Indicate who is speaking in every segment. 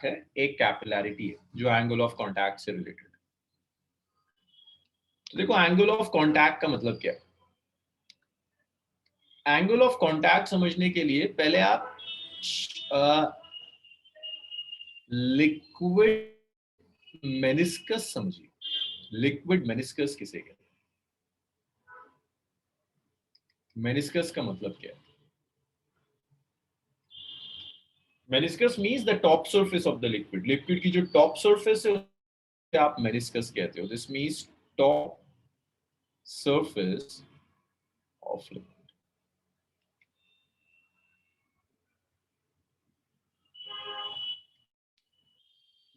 Speaker 1: है, एक कैपिलैरिटी है जो एंगल ऑफ कांटेक्ट से रिलेटेड है। तो देखो एंगल ऑफ कांटेक्ट का मतलब क्या है। एंगल ऑफ कांटेक्ट समझने के लिए पहले आप लिक्विड मेनिस्कस समझिए। लिक्विड मेनिस्कस किसे कहते हैं? मेनिस्कस का मतलब क्या है? Meniscus means the top surface of the liquid. Liquid की जो टॉप सरफेस है उसे आप मेनिस्कस कहते हो। This means top surface of liquid.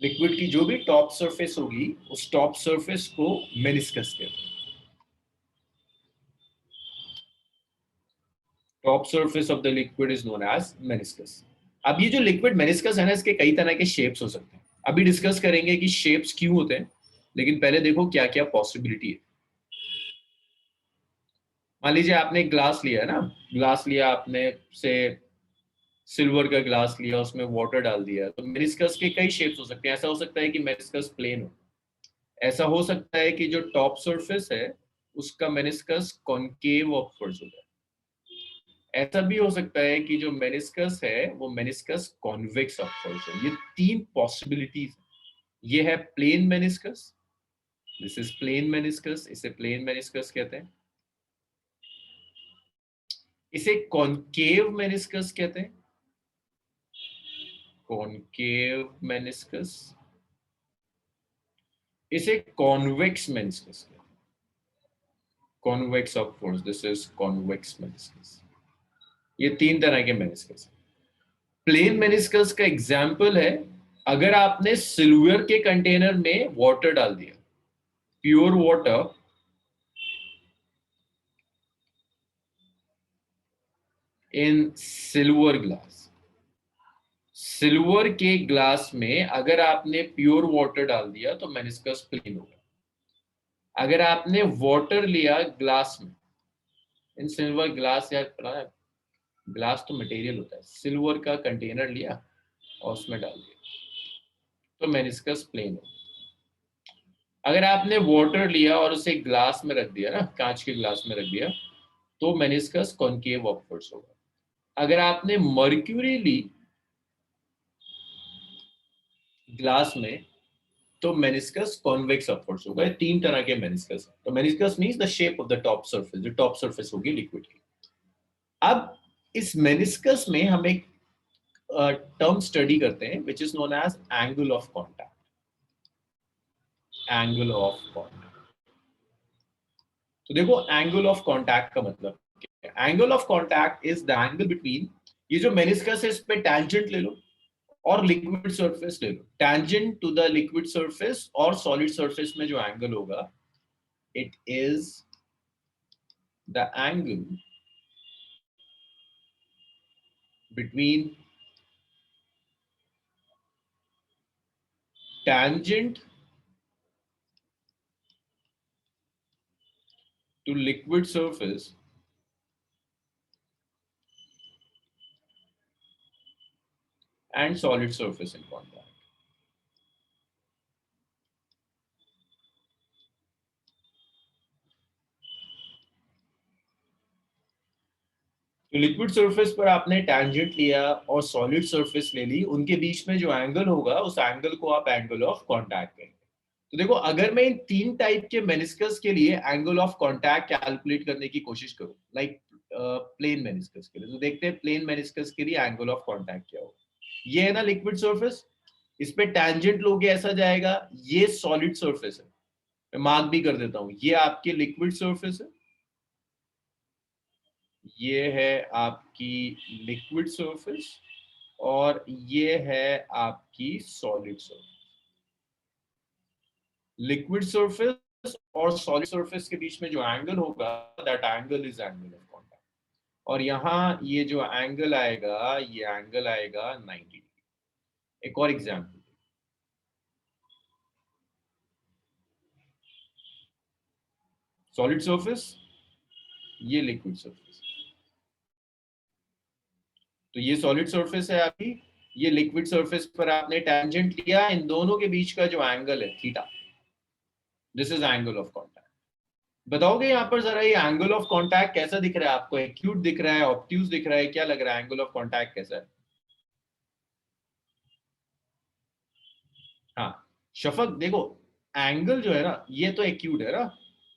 Speaker 1: Liquid की जो भी टॉप सरफेस होगी उस टॉप सरफेस को मेनिस्कस कहते हैं। Top surface of the liquid is known as meniscus. अब ये जो लिक्विड मेनिस्कस है ना, इसके कई तरह के शेप्स हो सकते हैं। अभी डिस्कस करेंगे कि शेप्स क्यों होते हैं, लेकिन पहले देखो क्या क्या पॉसिबिलिटी है। मान लीजिए आपने एक ग्लास लिया है ना, ग्लास लिया आपने से सिल्वर का ग्लास लिया, उसमें वाटर डाल दिया, तो मेनिस्कस के कई शेप्स हो सकते हैं। ऐसा हो सकता है कि मेनिस्कस प्लेन हो, ऐसा हो सकता है कि जो टॉप सरफेस है उसका मेनिस्कस कॉनकेव अपवर्ड्स हो जाए, ऐसा भी हो सकता है कि जो मेनिस्कस है वो मेनिस्कस कॉन्वेक्स अपवर्ड्स हो। ये तीन पॉसिबिलिटीज। ये है plane meniscus, this is plane meniscus, इसे प्लेन मेनिस्कस कहते हैं। इसे कॉनकेव मेनिस्कस कहते हैं, कॉनकेव मेनिस्कस। इसे कॉन्वेक्स मेनिस्कस कहते हैं, convex upwards, this is convex meniscus. ये तीन तरह के मेनिस्कस हैं। प्लेन मेनिस्कस का एग्जाम्पल है अगर आपने सिल्वर के कंटेनर में वाटर डाल दिया, pure water, in silver glass, silver के ग्लास में अगर आपने प्योर वाटर डाल दिया तो मेनिस्कस प्लेन होगा। अगर आपने वाटर लिया ग्लास में, इन सिल्वर ग्लास, या ग्लास तो मटेरियल होता है, सिल्वर का कंटेनर लिया और उसमें डाल दिया तो मेनिस्कस प्लेन होगा। अगर आपने वाटर लिया और उसे ग्लास में रख दिया ना, कांच के ग्लास में रख दिया, तो मेनिस्कस कॉनकेव अपवर्ड्स होगा। अगर आपने मर्क्यूरी ली ग्लास में तो मेनिस्कस कॉन्वेक्स अपवर्ड्स होगा। तीन तरह के मेनिस्कस है। तो meniscus means the shape of the top surface, जो टॉप सरफेस होगी लिक्विड की। अब इस मेनिस्कस में हम एक टर्म स्टडी करते हैं which is known as angle of contact. Angle of contact. तो देखो एंगल ऑफ कांटेक्ट का मतलब क्या है। Angle of contact is the angle between, ये जो मेनिस्कस है इस पे टैंजेंट ले लो और लिक्विड सरफेस ले लो। Tangent to the liquid surface और सॉलिड सरफेस में जो एंगल होगा, it is the angle between tangent to liquid surface and solid surface in contact. तो लिक्विड सरफेस पर आपने टैंजेंट लिया और सॉलिड सरफेस ले ली, उनके बीच में जो एंगल होगा उस एंगल को आप एंगल ऑफ कांटेक्ट कहेंगे। तो देखो अगर मैं इन तीन टाइप के मेनिस्कस के लिए एंगल ऑफ कांटेक्ट कैलकुलेट करने की कोशिश करूं, लाइक प्लेन मेनिस्कस के लिए, तो देखते हैं प्लेन मेनिस्कस के लिए एंगल ऑफ कांटेक्ट क्या होगा। ये है ना लिक्विड सरफेस, इस पे टैंजेंट लोगे ऐसा जाएगा। ये सॉलिड सरफेस है, मैं मार्क भी कर देता हूं, ये आपके लिक्विड सरफेस है, ये है आपकी लिक्विड सरफेस, और ये है आपकी सॉलिड सरफेस। लिक्विड सरफेस और सॉलिड सरफेस के बीच में जो एंगल होगा, that angle is angle of contact. और यहाँ ये जो एंगल आएगा, ये एंगल आएगा 90 डिग्री। एक और एग्जांपल, सॉलिड सरफेस, ये लिक्विड सरफेस। तो ये सॉलिड सरफेस है आपकी, ये लिक्विड सरफेस पर आपने टेंजेंट लिया, इन दोनों के बीच का जो एंगल है theta, this is angle of contact. बताओगे यहाँ पर जरा, ये एंगल ऑफ कॉन्टैक्ट कैसा दिख रहा है आपको? एक्यूट दिख रहा है, ऑब्ट्यूज दिख रहा है, क्या लग रहा है? एंगल ऑफ कॉन्टैक्ट कैसा है? हाँ शफक देखो, एंगल जो है ना ये तो एक्यूट है ना,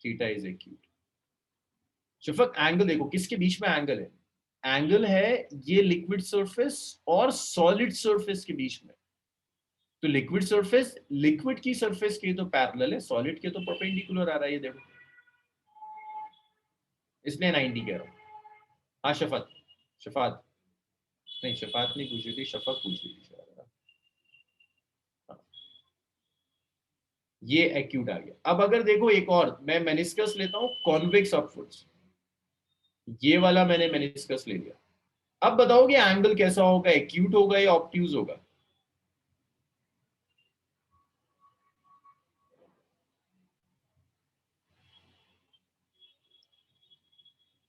Speaker 1: theta is acute. Shafaq angle देखो किसके बीच में एंगल है? एंगल है ये लिक्विड सरफेस और सॉलिड सरफेस के बीच में। तो लिक्विड सरफेस लिक्विड की सरफेस के तो पैरेलल है, सॉलिड के तो परपेंडिकुलर आ रहा है, ये देखो, इसलिए 90 कह रहा हूं। हाँ शफत, शफात, नहीं शफात नहीं पूछ रही थी, शफक पूछ रही थी शायद। हाँ, ये एक्यूट आ गया। अब अगर देखो एक और मैं मेनिस्कस लेता हूँ कॉन्वेक्स अपवर्ड्स, ये वाला मैंने मेनिस्कस ले लिया। अब बताओगे एंगल कैसा होगा, एक्यूट होगा या ऑब्ट्यूज होगा?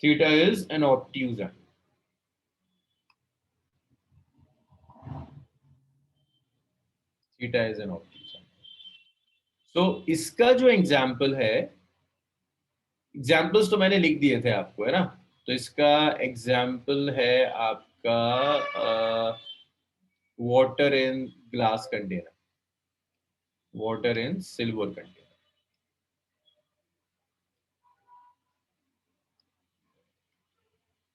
Speaker 1: Theta is an obtuse angle. Theta is an obtuse angle. तो इसका जो एग्जाम्पल है, एग्जाम्पल्स तो मैंने लिख दिए थे आपको, है ना? तो इसका एग्जाम्पल है आपका water in glass container, water in silver container.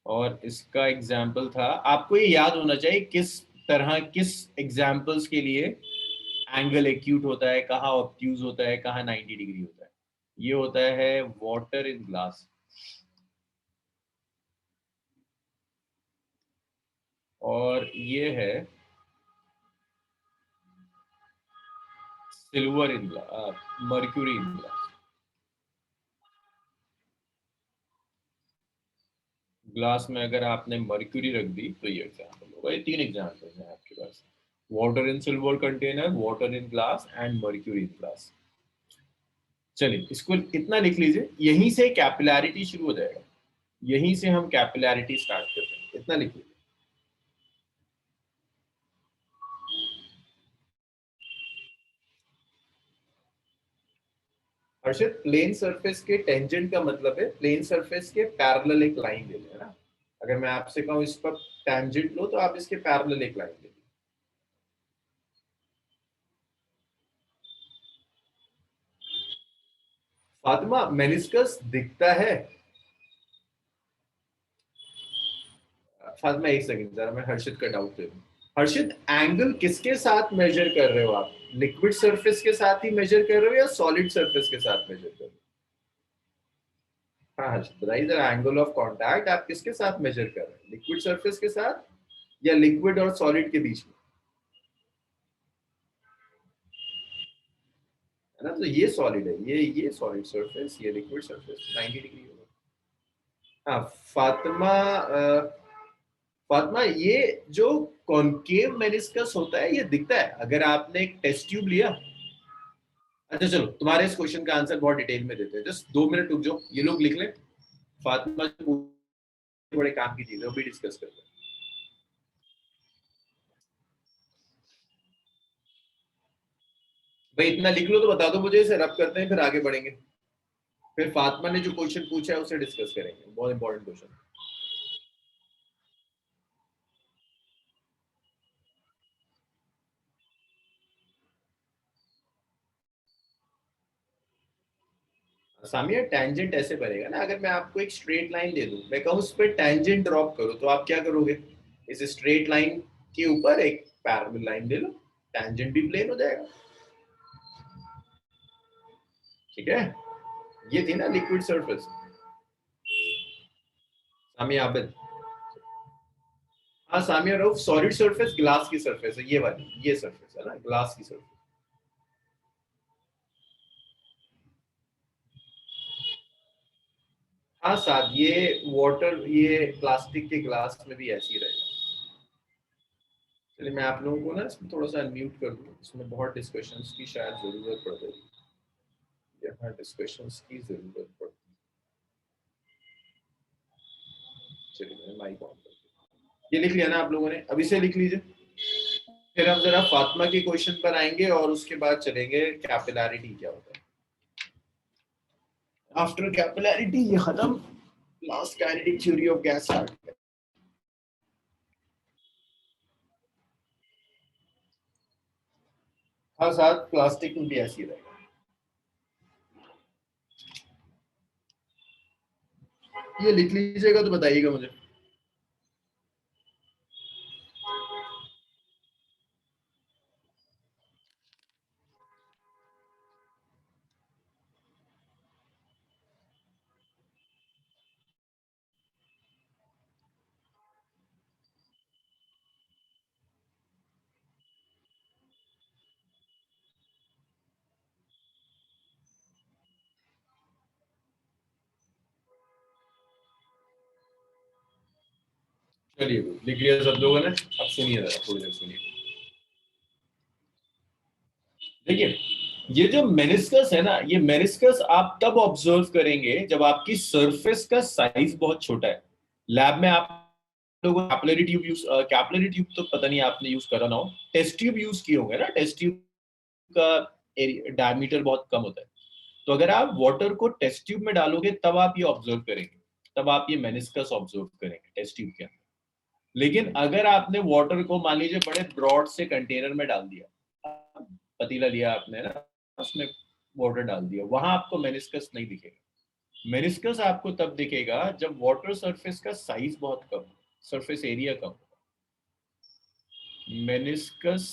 Speaker 1: और इसका एग्जाम्पल था, आपको ये याद होना चाहिए किस तरह, किस एग्जाम्पल्स के लिए एंगल एक्यूट होता है, कहाँ ऑब्ट्यूज होता है, कहाँ 90 डिग्री होता है। ये होता है वाटर इन ग्लास, और ये है silver in glass, mercury in glass. Glass में अगर आपने मर्क्यूरी रख दी तो ये एग्जाम्पल होगा। ये तीन एग्जाम्पल हैं आपके पास, water in silver container, water in glass and mercury in glass. चलिए इसको इतना लिख लीजिए, यहीं से कैपिलैरिटी शुरू हो जाएगा, यहीं से हम कैपिलैरिटी स्टार्ट करते हैं, इतना लिख लीजिए। हर्षित प्लेन सरफेस के टेंजेंट का मतलब है प्लेन सरफेस के पैरेलल एक लाइन ले लेना। अगर मैं आपसे कहूं इस पर टेंजेंट लो तो आप इसके पैरेलल एक लाइन ले। फातिमा मेनिस्कस दिखता है? फातिमा एक सेकंड जरा, मैं हर्षित का डाउट ले लूं। हर्षित एंगल किसके साथ मेजर कर रहे हो आप? लिक्विड सरफेस के साथ ही मेजर कर रहे हो या सॉलिड सरफेस के साथ मेजर कर रहे हो? हाँ हर्षित बताइए जरा, एंगल ऑफ कांटेक्ट आप किसके साथ मेजर कर रहे हैं, लिक्विड सरफेस के साथ या लिक्विड और सॉलिड के बीच में? है ना, तो ये सॉलिड है, ये सॉलिड सरफेस, ये लिक्विड सरफेस, 90 डिग्री होगा। हाँ फातिमा, फातिमा ये जो कॉनकेव मेनिस्कस होता है ये दिखता है अगर आपने एक टेस्ट ट्यूब लिया। अच्छा चलो तुम्हारे इस क्वेश्चन का आंसर बहुत डिटेल में देते हैं, जस्ट 2 मिनट रुक जाओ, ये लोग लिख लें। फातिमा बड़े काम की चीज है, वो भी डिस्कस करते हैं। भाई इतना लिख लो तो बता दो मुझे, इसे रब करते हैं फिर आगे बढ़ेंगे। फिर फातिमा ने जो क्वेश्चन पूछा है उसे डिस्कस करेंगे, बहुत इंपॉर्टेंट क्वेश्चन। सामिया टेंजेंट ऐसे बनेगा ना, अगर मैं आपको एक स्ट्रेट लाइन दे दूं, मैं कहूं उस पर टेंजेंट ड्रॉप करो, तो आप क्या करोगे? इस स्ट्रेट लाइन के ऊपर एक पैरेलल लाइन ले लो, टेंजेंट भी प्लेन हो जाएगा। ठीक है, ये थी ना लिक्विड सरफेस। सामिया आबिद, हाँ Samiya Rauf, solid surface glass की सरफेस है, ये वाली, ये सरफेस है ना ग्लास की सरफेस। हाँ साहब, ये वाटर, ये प्लास्टिक के ग्लास में भी ऐसे ही रहेगा। चलिए मैं आप लोगों को ना इसमें थोड़ा सा अनम्यूट कर दूँ, इसमें बहुत डिस्कशंस की शायद जरूरत पड़ जाएगी, यहाँ डिस्कशंस की जरूरत पड़ती है। चलिए मैंने माइक ऑन कर दिया। ये लिख लिया ना आप लोगों ने, अभी से लिख लीजिए। फिर हम जरा फातिमा के क्वेश्चन पर आएंगे और उसके बाद चलेंगे कैपिलैरिटी क्या होता है। आफ्टर कैपिलैरिटी ये खत्म, last kinetic theory of gas start. हाँ, साथ प्लास्टिक में भी ऐसी रहेगा। ये लिख लीजिएगा तो बताइएगा मुझे। चलिए लिख लिया सब लोगों ने। अब सुनिए जरा, थोड़ी देर सुनिए। देखिए, ये जो मेनिस्कस है ना, ये मेनिस्कस आप तब ऑब्जर्व करेंगे जब आपकी सरफेस का साइज बहुत छोटा है। लैब में आप लोगों capillary tube use, capillary tube तो पता नहीं आपने यूज करा ना हो, टेस्ट ट्यूब यूज किए होंगे ना। टेस्ट ट्यूब का डायमीटर बहुत कम होता है। तो अगर आप वाटर को टेस्ट ट्यूब में डालोगे तब आप ये ऑब्जर्व करेंगे, तब आप ये मेनिस्कस ऑब्जर्व करेंगे टेस्ट ट्यूब के अंदर। लेकिन अगर आपने वाटर को मान लीजिए बड़े ब्रॉड से कंटेनर में डाल दिया, पतीला लिया आपने ना, उसमें वाटर डाल दिया, वहां आपको मेनिस्कस नहीं दिखेगा। मेनिस्कस आपको तब दिखेगा जब वाटर सरफेस का साइज बहुत कम, सरफेस एरिया कम। मेनिस्कस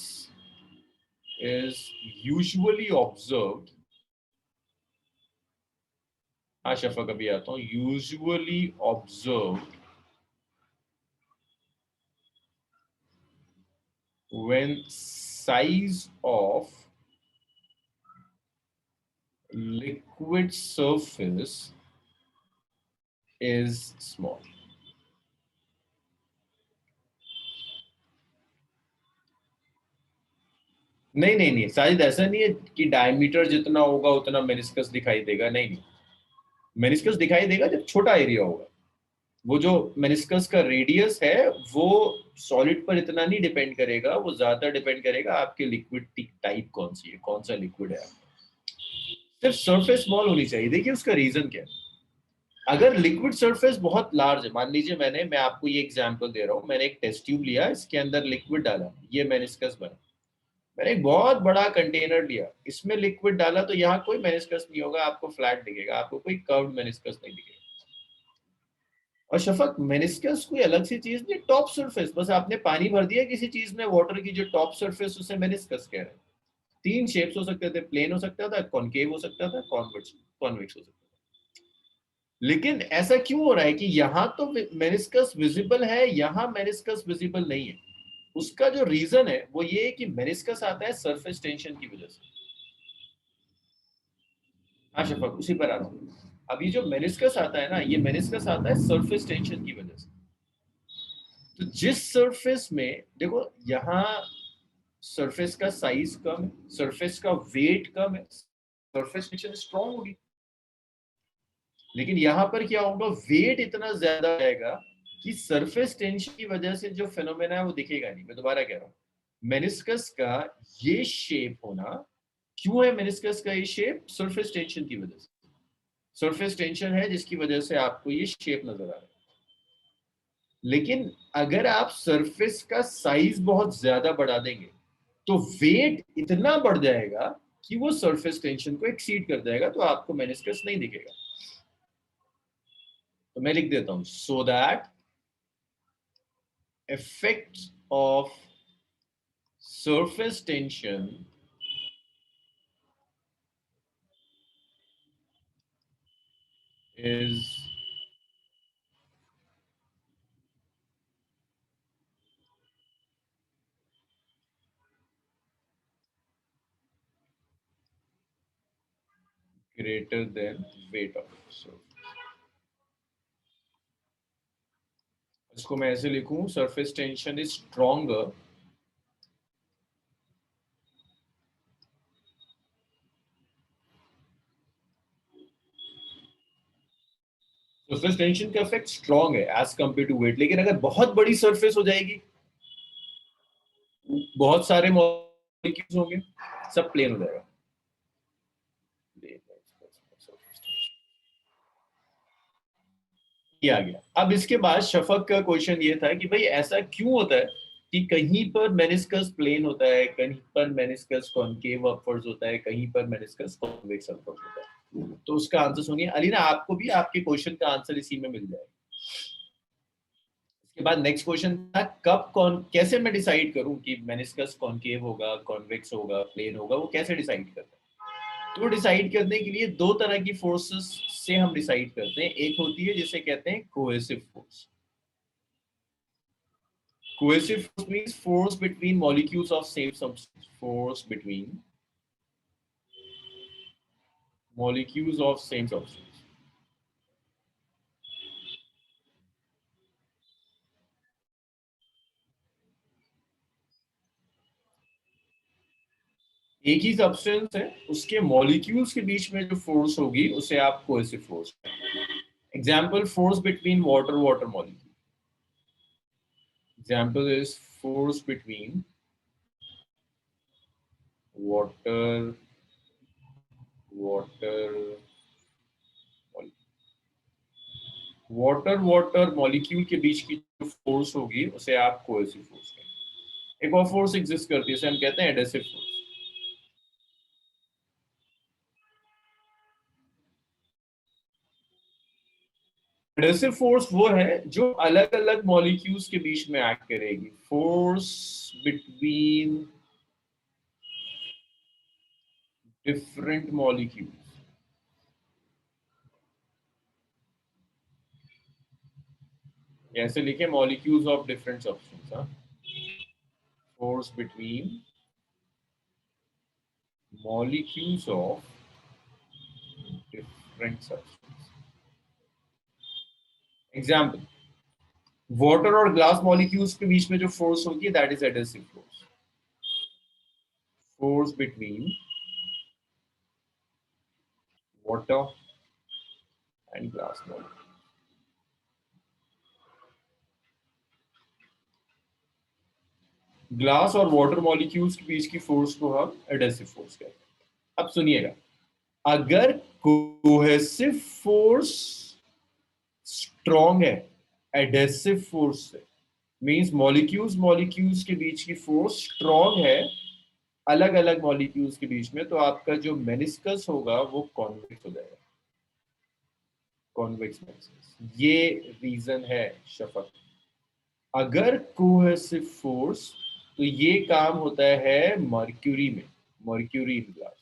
Speaker 1: इज यूजुअली ऑब्जर्व्ड, हाँ शफा कभी आता हूँ, usually observed when size of liquid surface is small. नहीं नहीं नहीं, साइज ऐसा नहीं है कि डायमीटर जितना होगा उतना मेनिस्कस दिखाई देगा, नहीं नहीं। मेनिस्कस दिखाई देगा जब छोटा एरिया होगा। वो जो मेनिस्कस का रेडियस है वो सॉलिड पर इतना नहीं डिपेंड करेगा, वो ज्यादा डिपेंड करेगा आपके लिक्विड टाइप कौन सी है, कौन सा लिक्विड है। सिर्फ सरफेस स्मॉल होनी चाहिए। देखिए उसका रीजन क्या है। अगर लिक्विड सरफेस बहुत लार्ज है, मान लीजिए मैं आपको ये एग्जांपल दे रहा हूँ, मैंने एक टेस्ट ट्यूब लिया, इसके अंदर लिक्विड डाला, ये मेनिस्कस बना। मैंने एक बहुत बड़ा कंटेनर लिया, इसमें लिक्विड डाला, तो यहाँ कोई मेनिस्कस नहीं होगा, आपको फ्लैट दिखेगा, आपको कोई कर्व्ड मेनिस्कस नहीं दिखेगा। और शफक, मेनिस्कस कोई अलग सी चीज नहीं, टॉप सरफेस, बस आपने पानी भर दिया किसी चीज में, वाटर की जो टॉप सरफेस, उसे मेनिस्कस कह रहे हैं। तीन शेप्स हो सकते थे, प्लेन हो सकता था, कॉनकेव हो सकता था, कॉन्वेक्स कॉन्वेक्स हो सकता था। लेकिन ऐसा क्यों हो रहा है कि यहाँ तो मेनिस्कस विजिबल है, यहाँ मेनिस्कस विजिबल नहीं है? उसका जो रीजन है वो ये है कि मेनिस्कस आता है सरफेस टेंशन की वजह से। हाँ शफक, उसी पर आ रहा हूँ। अब ये जो मेनिस्कस आता है ना, ये मेनिस्कस आता है सरफेस टेंशन की वजह से। तो जिस सरफेस में देखो, यहाँ सरफेस का साइज कम है, सरफेस का वेट कम है, सरफेस टेंशन स्ट्रांग होगी। लेकिन यहाँ पर क्या होगा, वेट इतना ज्यादा आएगा कि सरफेस टेंशन की वजह से जो फेनोमेना है वो दिखेगा नहीं। मैं दोबारा कह रहा हूँ, मेनिस्कस का ये शेप होना, क्यों है मेनिस्कस का ये शेप? सरफेस टेंशन की वजह से। सरफेस टेंशन है जिसकी वजह से आपको ये शेप नजर आ रहा है। लेकिन अगर आप सरफेस का साइज बहुत ज्यादा बढ़ा देंगे तो वेट इतना बढ़ जाएगा कि वो सरफेस टेंशन को एक्सीड कर जाएगा, तो आपको मेनिस्कस नहीं दिखेगा। तो मैं लिख देता हूं, so that effect of surface tension is greater than weight of the surface। इसको मैं ऐसे लिखूं, surface tension is stronger surface tension का इफेक्ट स्ट्रॉन्ग है एज कंपेयर टू वेट। लेकिन अगर बहुत बड़ी सरफेस हो जाएगी, बहुत सारे मॉलिक्यूल्स होंगे, सब प्लेन हो जाएगा। ये आ गया। अब इसके बाद शफक का क्वेश्चन ये था कि भाई ऐसा क्यों होता है कि कहीं पर मेनिस्कस प्लेन होता है, कहीं पर मेनिस्कस कॉनकेव अपवर्ड्स होता है, कहीं पर मेनिस्कस कॉन्वेक्स अपवर्ड्स होता है। तो उसका आंसर सुनिए अलीना, आपको भी आपके क्वेश्चन का आंसर इसी में मिल जाएगा। इसके बाद नेक्स्ट क्वेश्चन था कब कौन कैसे मैं डिसाइड करूं कि मेनिस्कस कॉनकेव होगा, कॉन्वेक्स होगा, प्लेन होगा, वो कैसे डिसाइड करता है? तो डिसाइड करने के लिए दो तरह की फोर्सेस से हम डिसाइड करते हैं। एक होती है जिसे कहते हैं cohesive force. Cohesive force means force between molecules of same substance. Force between molecules of same substance. एक ही सब्सटेंस है, उसके मॉलिक्यूल्स के बीच में जो फोर्स होगी उसे आप cohesive force. Example force between water water molecule. Example is force between water water water water molecule के बीच की जो फोर्स होगी उसे आप कोहेसिव फोर्स कहेंगे। एक और फोर्स एग्जिस्ट करती है, इसे हम कहते हैं एडेसिव फोर्स। एडेसिव फोर्स वो है जो अलग अलग मॉलिक्यूल्स के बीच में एक्ट करेगी। Force between different molecules. ऐसे लिखे मॉलिक्यूल्स ऑफ डिफरेंट सब्सटेंस। हाँ, force between molecules of different substance. Example water और ग्लास मॉलिक्यूल्स के बीच में जो फोर्स होगी that is adhesive force. Force between water and glass molecule. Glass और वाटर मॉलिक्यूल्स के बीच की फोर्स को हम एडेसिव फोर्स कहते हैं। अब सुनिएगा, अगर कोहेसिव फोर्स स्ट्रॉन्ग है एडेसिव फोर्स से, मींस मॉलिक्यूल्स मॉलिक्यूल्स के बीच की फोर्स स्ट्रॉन्ग है अलग अलग मॉलिक्यूल्स के बीच में, तो आपका जो मेनिस्कस होगा वो कॉन्वेक्स हो जाएगा। कॉन्वेक्स मेनिस्कस, ये रीजन है शफक। अगर कोहेसिव फोर्स, तो ये काम होता है मर्क्यूरी में, मर्क्यूरी इन ग्लास।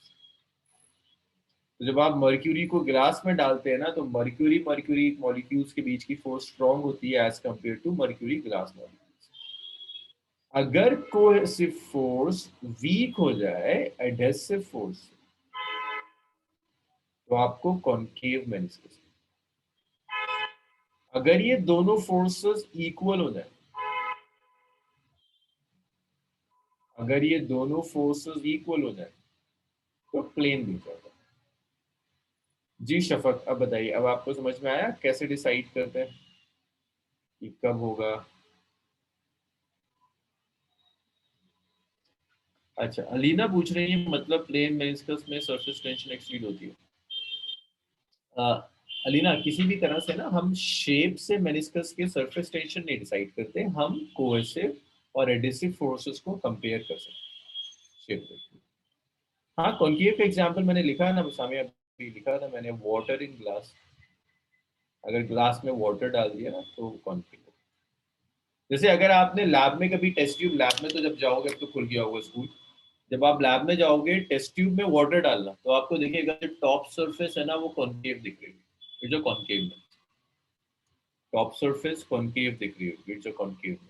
Speaker 1: तो जब आप मर्क्यूरी को ग्लास में डालते हैं ना, तो मर्क्यूरी मर्क्यूरी मॉलिक्यूल्स के बीच की फोर्स स्ट्रॉन्ग होती है as compare to mercury glass molecules. अगर कोहेसिव फोर्स वीक हो जाए एडहेसिव फोर्स, तो आपको कॉन्केव मेनिस्कस। अगर ये दोनों फोर्सेस इक्वल हो जाए, अगर ये दोनों फोर्सेस इक्वल हो जाए तो प्लेन भी जाएगा। जी शफक, अब बताइए, अब आपको समझ में आया कैसे डिसाइड करते हैं कि कब होगा? अच्छा, अलीना पूछ रही है मतलब प्लेन मेनिस्कस में सरफेस टेंशन एक्सीड होती है। अ, अलीना, किसी भी तरह से ना हम शेप से मेनिस्कस के सरफेस टेंशन नहीं डिसाइड करते, हम कोहेसिव और एडिसिव फोर्सेस को कंपेयर कर सकते हैं शेप से। हाँ, कॉन्केव का एग्जांपल मैंने लिखा है ना सामने, अभी लिखा था मैंने, वाटर इन ग्लास। अगर ग्लास में वाटर डाल दिया ना तो कॉन्केव। जैसे अगर आपने लैब में कभी टेस्ट ट्यूब, लैब में तो जब जाओगे, अब तो खुल गया होगा स्कूल, जब आप लैब में जाओगे टेस्ट ट्यूब में वाटर डालना, तो आपको देखिएगा जो टॉप सरफेस है ना वो कॉन्केव दिख रही है, ये जो कॉन्केव है, टॉप सरफेस कॉन्केव दिख रही है, ये जो कॉन्केव है।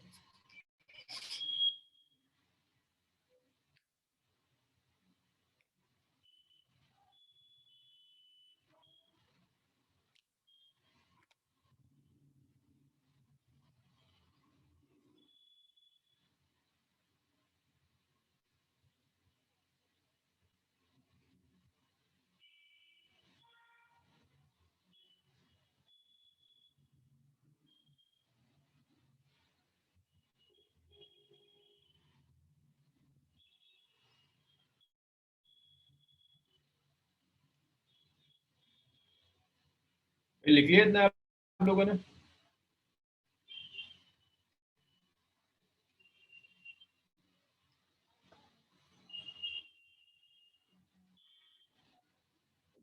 Speaker 1: ये लिख लिया इतना आप लोगों ने?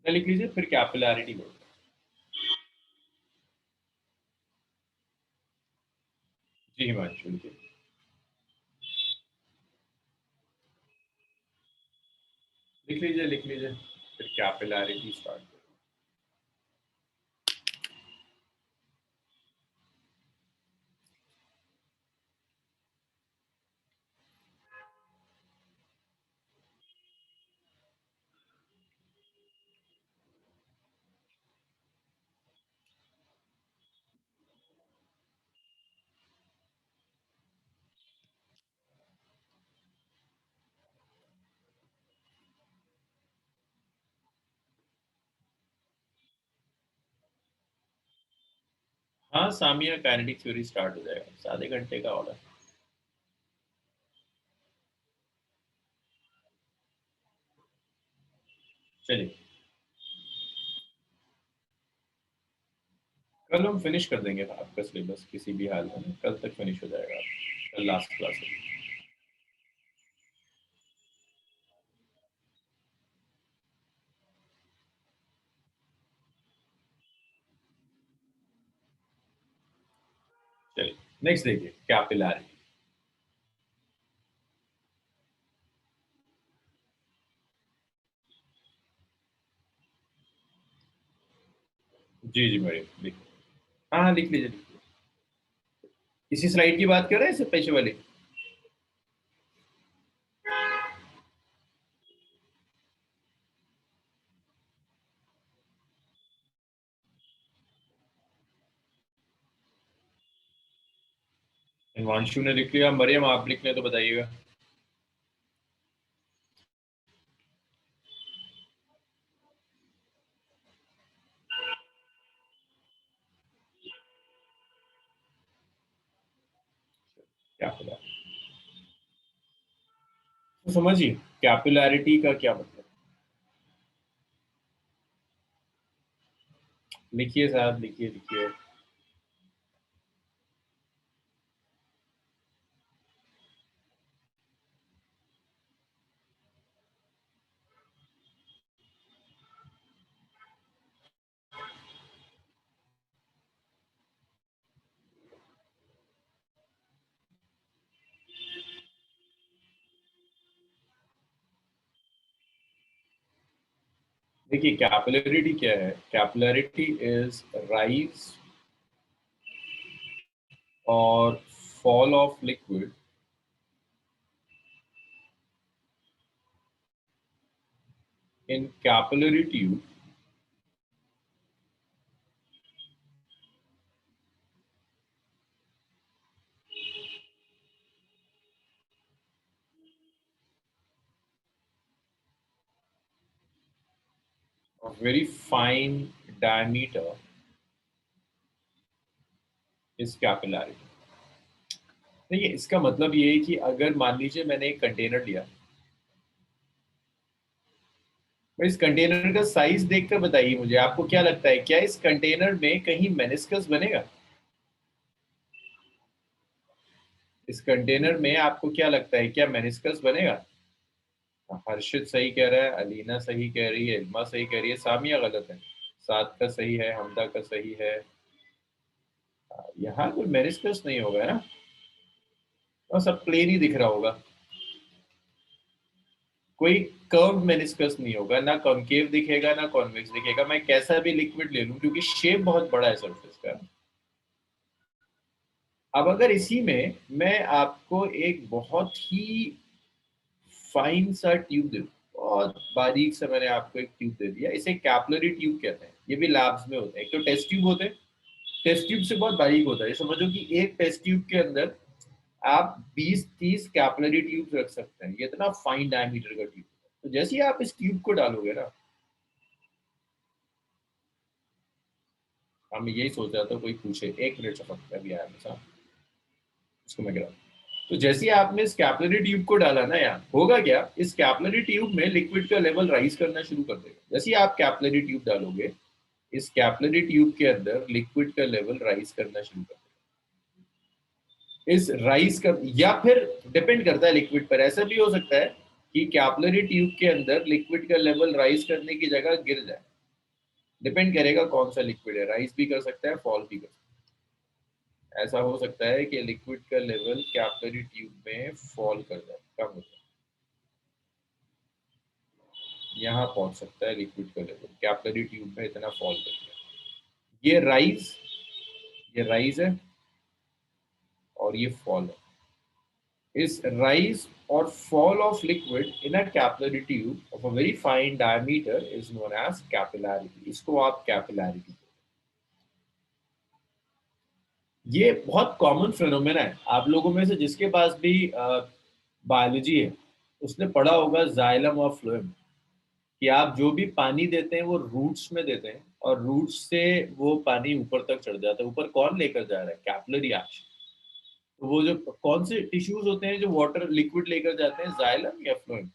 Speaker 1: लिख लीजिए, फिर कैपिलैरिटी लो। जी हिमांशु लिखिए। लिख लीजिए, लिख लीजिए, फिर कैपिलैरिटी स्टार्ट। हाँ सामिया, काइनेटिक थ्योरी स्टार्ट हो जाएगा, आधे घंटे का ऑर्डर। चलिए, कल हम फिनिश कर देंगे आपका सिलेबस, किसी भी हाल में कल तक फिनिश हो जाएगा, कल लास्ट क्लास है। चलिए नेक्स्ट देखिए, कैपिलैरिटी। जी जी मैडम लिख। हाँ हाँ लिख लीजिए, लिख लीजिए। इसी स्लाइड की बात कर रहे हैं, इससे पीछे वाली? हिमांशु ने लिख लिया, मरियम आप लिख लें तो बताइएगा। कैपिलैरिटी तो समझिए, कैपिलैरिटी का क्या मतलब। लिखिए साहब, लिखिए लिखिए। देखिए कैपिलैरिटी क्या है? कैपिलैरिटी इज राइज और fall of liquid in capillary tube of very fine diameter is capillarity। देखिए इसका मतलब ये है कि अगर मान लीजिए मैंने एक कंटेनर लिया, तो इस कंटेनर का साइज देखकर बताइए मुझे, आपको क्या लगता है क्या इस कंटेनर में कहीं मेनिस्कस बनेगा? इस कंटेनर में आपको क्या लगता है क्या मेनिस्कस बनेगा? हर्षित सही कह रहा है, अलीना सही कह रही है, इल्मा सही कह रही है, सामिया गलत है। साद का सही है, हमदा का सही है। यहाँ कोई मेनिस्कस नहीं होगा ना, और सब प्लेन ही दिख रहा होगा। कोई कर्व मेनिस्कस नहीं होगा, ना कॉनकेव दिखेगा ना कॉन्वेक्स दिखेगा, मैं कैसा भी लिक्विड ले लूं, क्योंकि शेप बहुत बड़ा है सरफेस का। अब अगर इसी में मैं आपको एक बहुत ही फाइन सा ट्यूब दे दूं, बहुत बारीक सा, मैंने आपको एक ट्यूब दे दिया, इसे कैपिलरी ट्यूब कहते हैं, ये भी लैब्स में होते हैं। एक तो टेस्ट ट्यूब होते हैं, टेस्ट ट्यूब से बहुत बारीक होता है, ये समझो कि एक टेस्ट ट्यूब के अंदर आप 20-30 कैपिलरी ट्यूब रख सकते हैं, ये इतना फाइन डायमीटर का ट्यूब। तो जैसे ही आप इस ट्यूब को डालोगे ना, हाँ मैं यही सोच रहा था कोई पूछे, एक मिनट चपक अभी आया मेरे साथ, उसको मैं गिरा। तो जैसे ही आपने इस कैपिलरी ट्यूब को डाला ना, यार होगा क्या, इस कैपिलरी ट्यूब में लिक्विड का लेवल राइज करना शुरू कर देगा। जैसे ही आप कैपिलरी ट्यूब डालोगे, इस कैपिलरी ट्यूब के अंदर लिक्विड का लेवल राइज करना शुरू कर देगा। इस राइज कर, या फिर डिपेंड करता है लिक्विड पर, ऐसा भी हो सकता है कि कैपिलरी ट्यूब के अंदर लिक्विड का लेवल राइज करने की जगह गिर जाए। डिपेंड करेगा कौन सा लिक्विड है, राइज भी कर सकता है, फॉल भी कर सकता है। ऐसा हो सकता है कि लिक्विड का लेवल कैपिलरी ट्यूब में फॉल कर जाए, कम हो जाए, यहाँ पहुंच सकता है लिक्विड का लेवल, कैपिलरी ट्यूब में इतना फॉल कर गया। ये राइज है और ये फॉल है। is rise or fall of liquid in a capillary tube of a very fine diameter is known as capillarity. इसको आप capillarity, ये बहुत कॉमन फिनोमेना है। आप लोगों में से जिसके पास भी बायोलॉजी है उसने पढ़ा होगा जाइलम और फ्लोएम, कि आप जो भी पानी देते हैं वो रूट्स में देते हैं और रूट्स से वो पानी ऊपर तक चढ़ जाता है। ऊपर कौन लेकर जा रहा है? Capillary action. तो वो जो कौन से टिश्यूज होते हैं जो वाटर लिक्विड लेकर जाते हैं, जाइलम या फ्लोएम?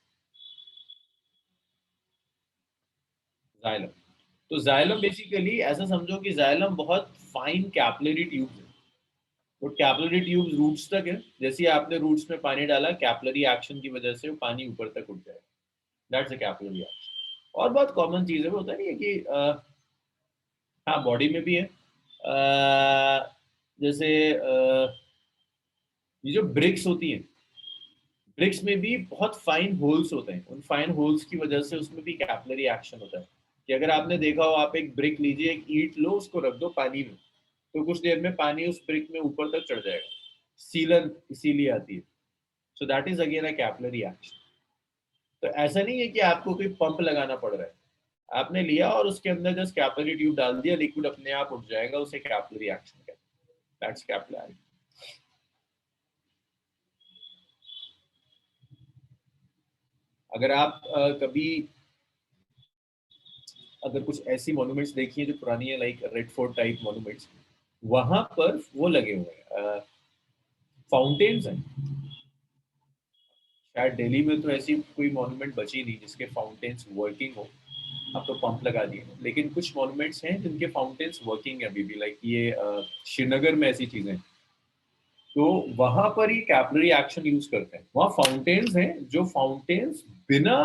Speaker 1: जाइलम। तो जाइलम बेसिकली ऐसा समझो कि जाइलम बहुत फाइन कैपिलरी ट्यूब्स है। वो कैपिलरी ट्यूब्स रूट्स तक है, जैसे ही आपने रूट्स में पानी डाला कैपिलरी एक्शन की वजह से वो पानी ऊपर तक उठ जाएगा। That's a capillary action. और बहुत कॉमन चीज है, वो होता नहीं है कि हाँ बॉडी में भी है। जैसे ये जो ब्रिक्स होती हैं, ब्रिक्स में भी बहुत फाइन होल्स होते हैं। उन फाइन होल्स की वजह से उसमें भी कैपिलरी एक्शन होता है। कि अगर आपने देखा हो, आप एक ब्रिक लीजिए, एक ईंट लो, उसको रख दो पानी में, तो कुछ देर में पानी उस ब्रिक में ऊपर तक चढ़ जाएगा। सीलन इसीलिए आती है। So that is again a capillary action. तो ऐसा नहीं है कि आपको कोई पंप लगाना पड़ रहा है। आपने लिया और उसके अंदर जस्ट कैपिलरी ट्यूब डाल दिया, लिक्विड अपने आप उठ जाएगा, उसे कैपिलरी एक्शन कहते हैं। That's capillary. अगर आप कभी अगर कुछ ऐसी मॉन्यूमेंट्स देखी है जो पुरानी है, like red fort type monuments, वहां पर वो लगे हुए हैं, फाउंटेन्स हैं। शायद दिल्ली में तो ऐसी कोई मॉन्यूमेंट बची नहीं जिसके फाउंटेन्स वर्किंग हो। अब तो पंप लगा दिए, लेकिन कुछ मॉन्यूमेंट्स हैं जिनके फाउंटेन्स वर्किंग है अभी भी, लाइक ये श्रीनगर में ऐसी चीजें। तो वहां पर ही कैपिलरी एक्शन यूज करते हैं। वहाँ फाउंटेन्स हैं जो फाउंटेन्स बिना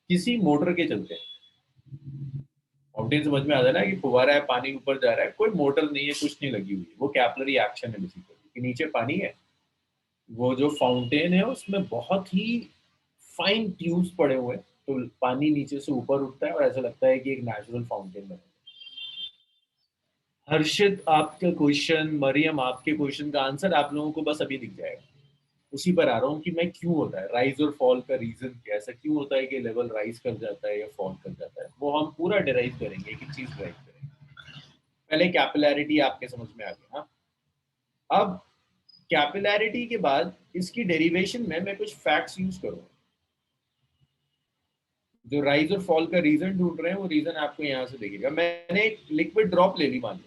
Speaker 1: किसी मोटर के चलते हैं। फाउंटेन समझ में आ रहा है ना, कि फुवारा है, पानी ऊपर जा रहा है, कोई मोटर नहीं है, कुछ नहीं लगी हुई है, वो कैपिलरी एक्शन है बेसिकली, कि नीचे पानी है, वो जो फाउंटेन है उसमें बहुत ही फाइन ट्यूब्स पड़े हुए हैं, तो पानी नीचे से ऊपर उठता है और ऐसा लगता है कि एक नेचुरल फाउंटेन बना है। हर्षित आपका क्वेश्चन, मरियम आपके क्वेश्चन का आंसर आप लोगों को बस अभी दिख जाएगा। उसी पर आ रहा हूँ कि मैं क्यों होता है राइज और फॉल का रीजन क्या, ऐसा क्यों होता है कि लेवल राइज कर जाता है या फॉल कर जाता है, वो हम पूरा डिराइव करेंगे, एक चीज डिराइव करेंगे। पहले कैपिलैरिटी आपके समझ में आ गया। हाँ, अब कैपिलैरिटी के बाद इसकी डेरिवेशन में मैं कुछ फैक्ट्स यूज करूंगा। जो राइज और फॉल का रीजन ढूंढ रहे हैं वो रीजन आपको यहां से दिखेगा। मैंने एक लिक्विड ड्रॉप ले ली, मान ली।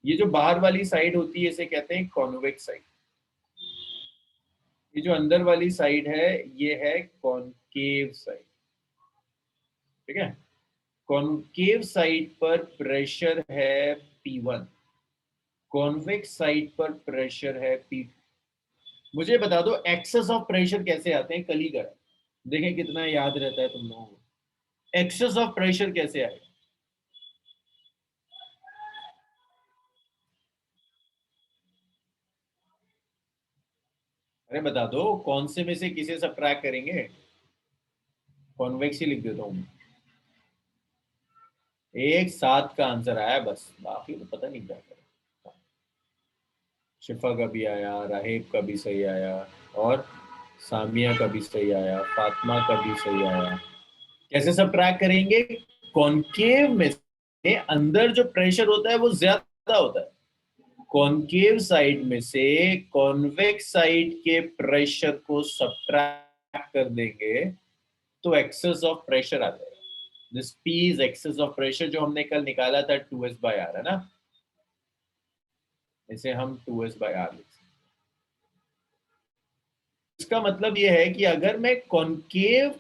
Speaker 1: ये जो बाहर वाली साइड होती है इसे कहते हैं कॉन्वेक्स साइड। ये जो अंदर वाली साइड है ये है कॉनकेव साइड। ठीक है, कॉनकेव साइड पर प्रेशर है P1, कॉन्वेक्स साइड पर प्रेशर है P2। मुझे बता दो एक्सेस ऑफ प्रेशर कैसे आते हैं, कल ही करा, देखें कितना याद रहता है तुम लोगों को। एक्सेस ऑफ प्रेशर कैसे आएगा? अरे बता दो, कौन से में से किसे सब्ट्रैक्ट करेंगे? कॉन्वेक्स ही लिख देता हूँ। एक सात का आंसर आया बस, बाकी तो पता नहीं क्या करें। शिफा का भी आया, राहेब का भी सही आया, और सामिया का भी सही आया, फातिमा का भी सही आया। कैसे सब्ट्रैक्ट करेंगे? कॉनकेव में से अंदर जो प्रेशर होता है वो ज्यादा होता है, कॉनकेव साइड में से कॉन्वेक्स साइड के प्रेशर को सब्ट्रैक्ट कर देंगे तो एक्सेस ऑफ प्रेशर आ जाएगा। This P is excess of pressure, जो हमने कल निकाला था 2S/R, है ना। इसे हम 2S/R लिख सकते हैं। इसका मतलब यह है कि अगर मैं कॉनकेव